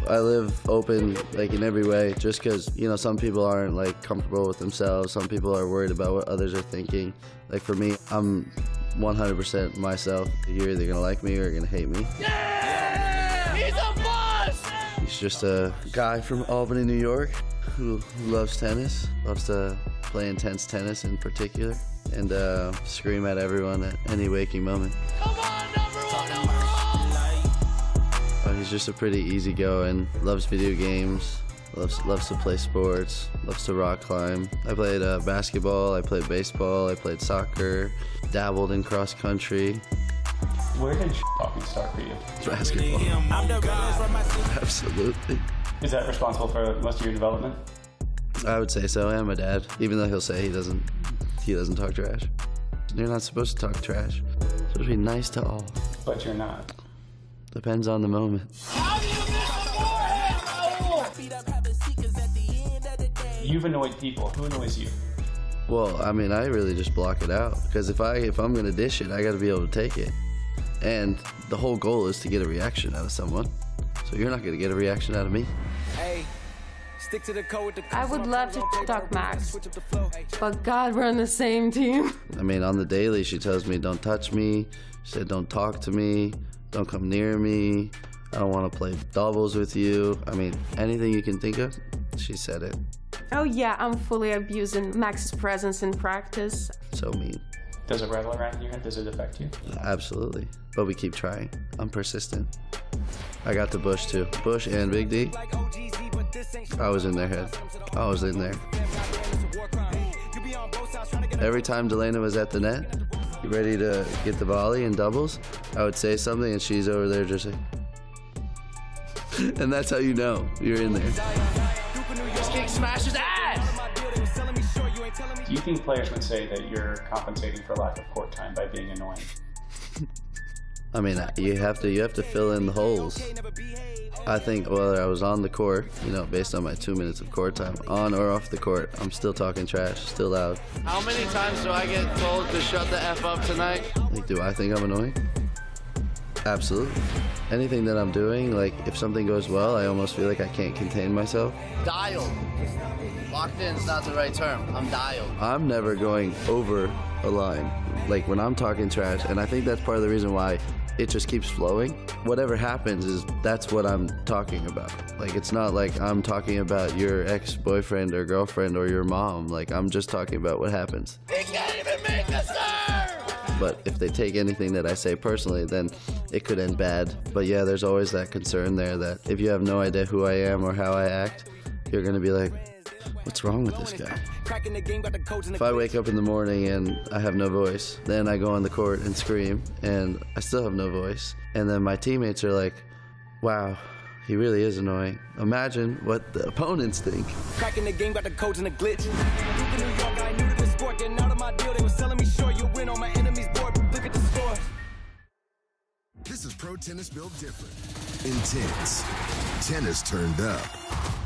I live open, like, in every way, just because, you know, some people aren't, like, comfortable with themselves. Some people are worried about what others are thinking. Like, for me, I'm 100% myself. You're either going to like me or you're going to hate me. Yeah! He's a boss! He's just a guy from Albany, New York, who loves tennis, loves to play intense tennis in particular, and scream at everyone at any waking moment. Come on, number one overall! He's just a pretty easygoing, loves video games, loves to play sports, loves to rock climb. I played basketball, I played baseball, I played soccer, dabbled in cross country. Where did talking start for you? Basketball. Absolutely. Is that responsible for most of your development? I would say so, and my dad, even though he'll say he doesn't talk trash. You're not supposed to talk trash. You're supposed to be nice to all. But you're not. Depends on the moment. You've annoyed people. Who annoys you? Well, I mean, I really just block it out, because if I'm gonna dish it, I gotta be able to take it. And the whole goal is to get a reaction out of someone. So you're not gonna get a reaction out of me. Hey, stick to the code. I would love to talk Max, but God, we're on the same team. I mean, on the daily, she tells me, don't touch me. She said, don't talk to me. Don't come near me. I don't want to play doubles with you. I mean, anything you can think of, she said it. Oh yeah, I'm fully abusing Max's presence in practice. So mean. Does it rattle around in your head? Does it affect you? Absolutely. But we keep trying. I'm persistent. I got the Bush too. Bush and Big D. I was in their head. I was in there. Every time Delana was at the net, ready to get the volley in doubles, I would say something and she's over there just like, and that's how you know you're in there. This kick smashes ass! Do you think players would say that you're compensating for lack of court time by being annoying? I mean, you have to fill in the holes. I think whether I was on the court, you know, based on my 2 minutes of court time, on or off the court, I'm still talking trash, still loud. How many times do I get told to shut the F up tonight? Like, do I think I'm annoying? Absolutely. Anything that I'm doing, like if something goes well, I almost feel like I can't contain myself. Dialed. Locked in is not the right term. I'm dialed. I'm never going over a line. Like when I'm talking trash, and I think that's part of the reason why it just keeps flowing. Whatever happens is that's what I'm talking about. Like it's not like I'm talking about your ex-boyfriend or girlfriend or your mom. Like I'm just talking about what happens. They can't even make the serve! But if they take anything that I say personally, then it could end bad. But yeah, there's always that concern there that if you have no idea who I am or how I act, you're gonna be like, what's wrong with this guy? If I wake up in the morning and I have no voice, then I go on the court and scream and I still have no voice. And then my teammates are like, wow, he really is annoying. Imagine what the opponents think. Cracking the game, got the codes and the glitch. New York, I knew to the sport. Getting out of my deal, they was selling me short. You win on my enemy's board. Look at the score. This is pro tennis built different. Intense. Tennis turned up.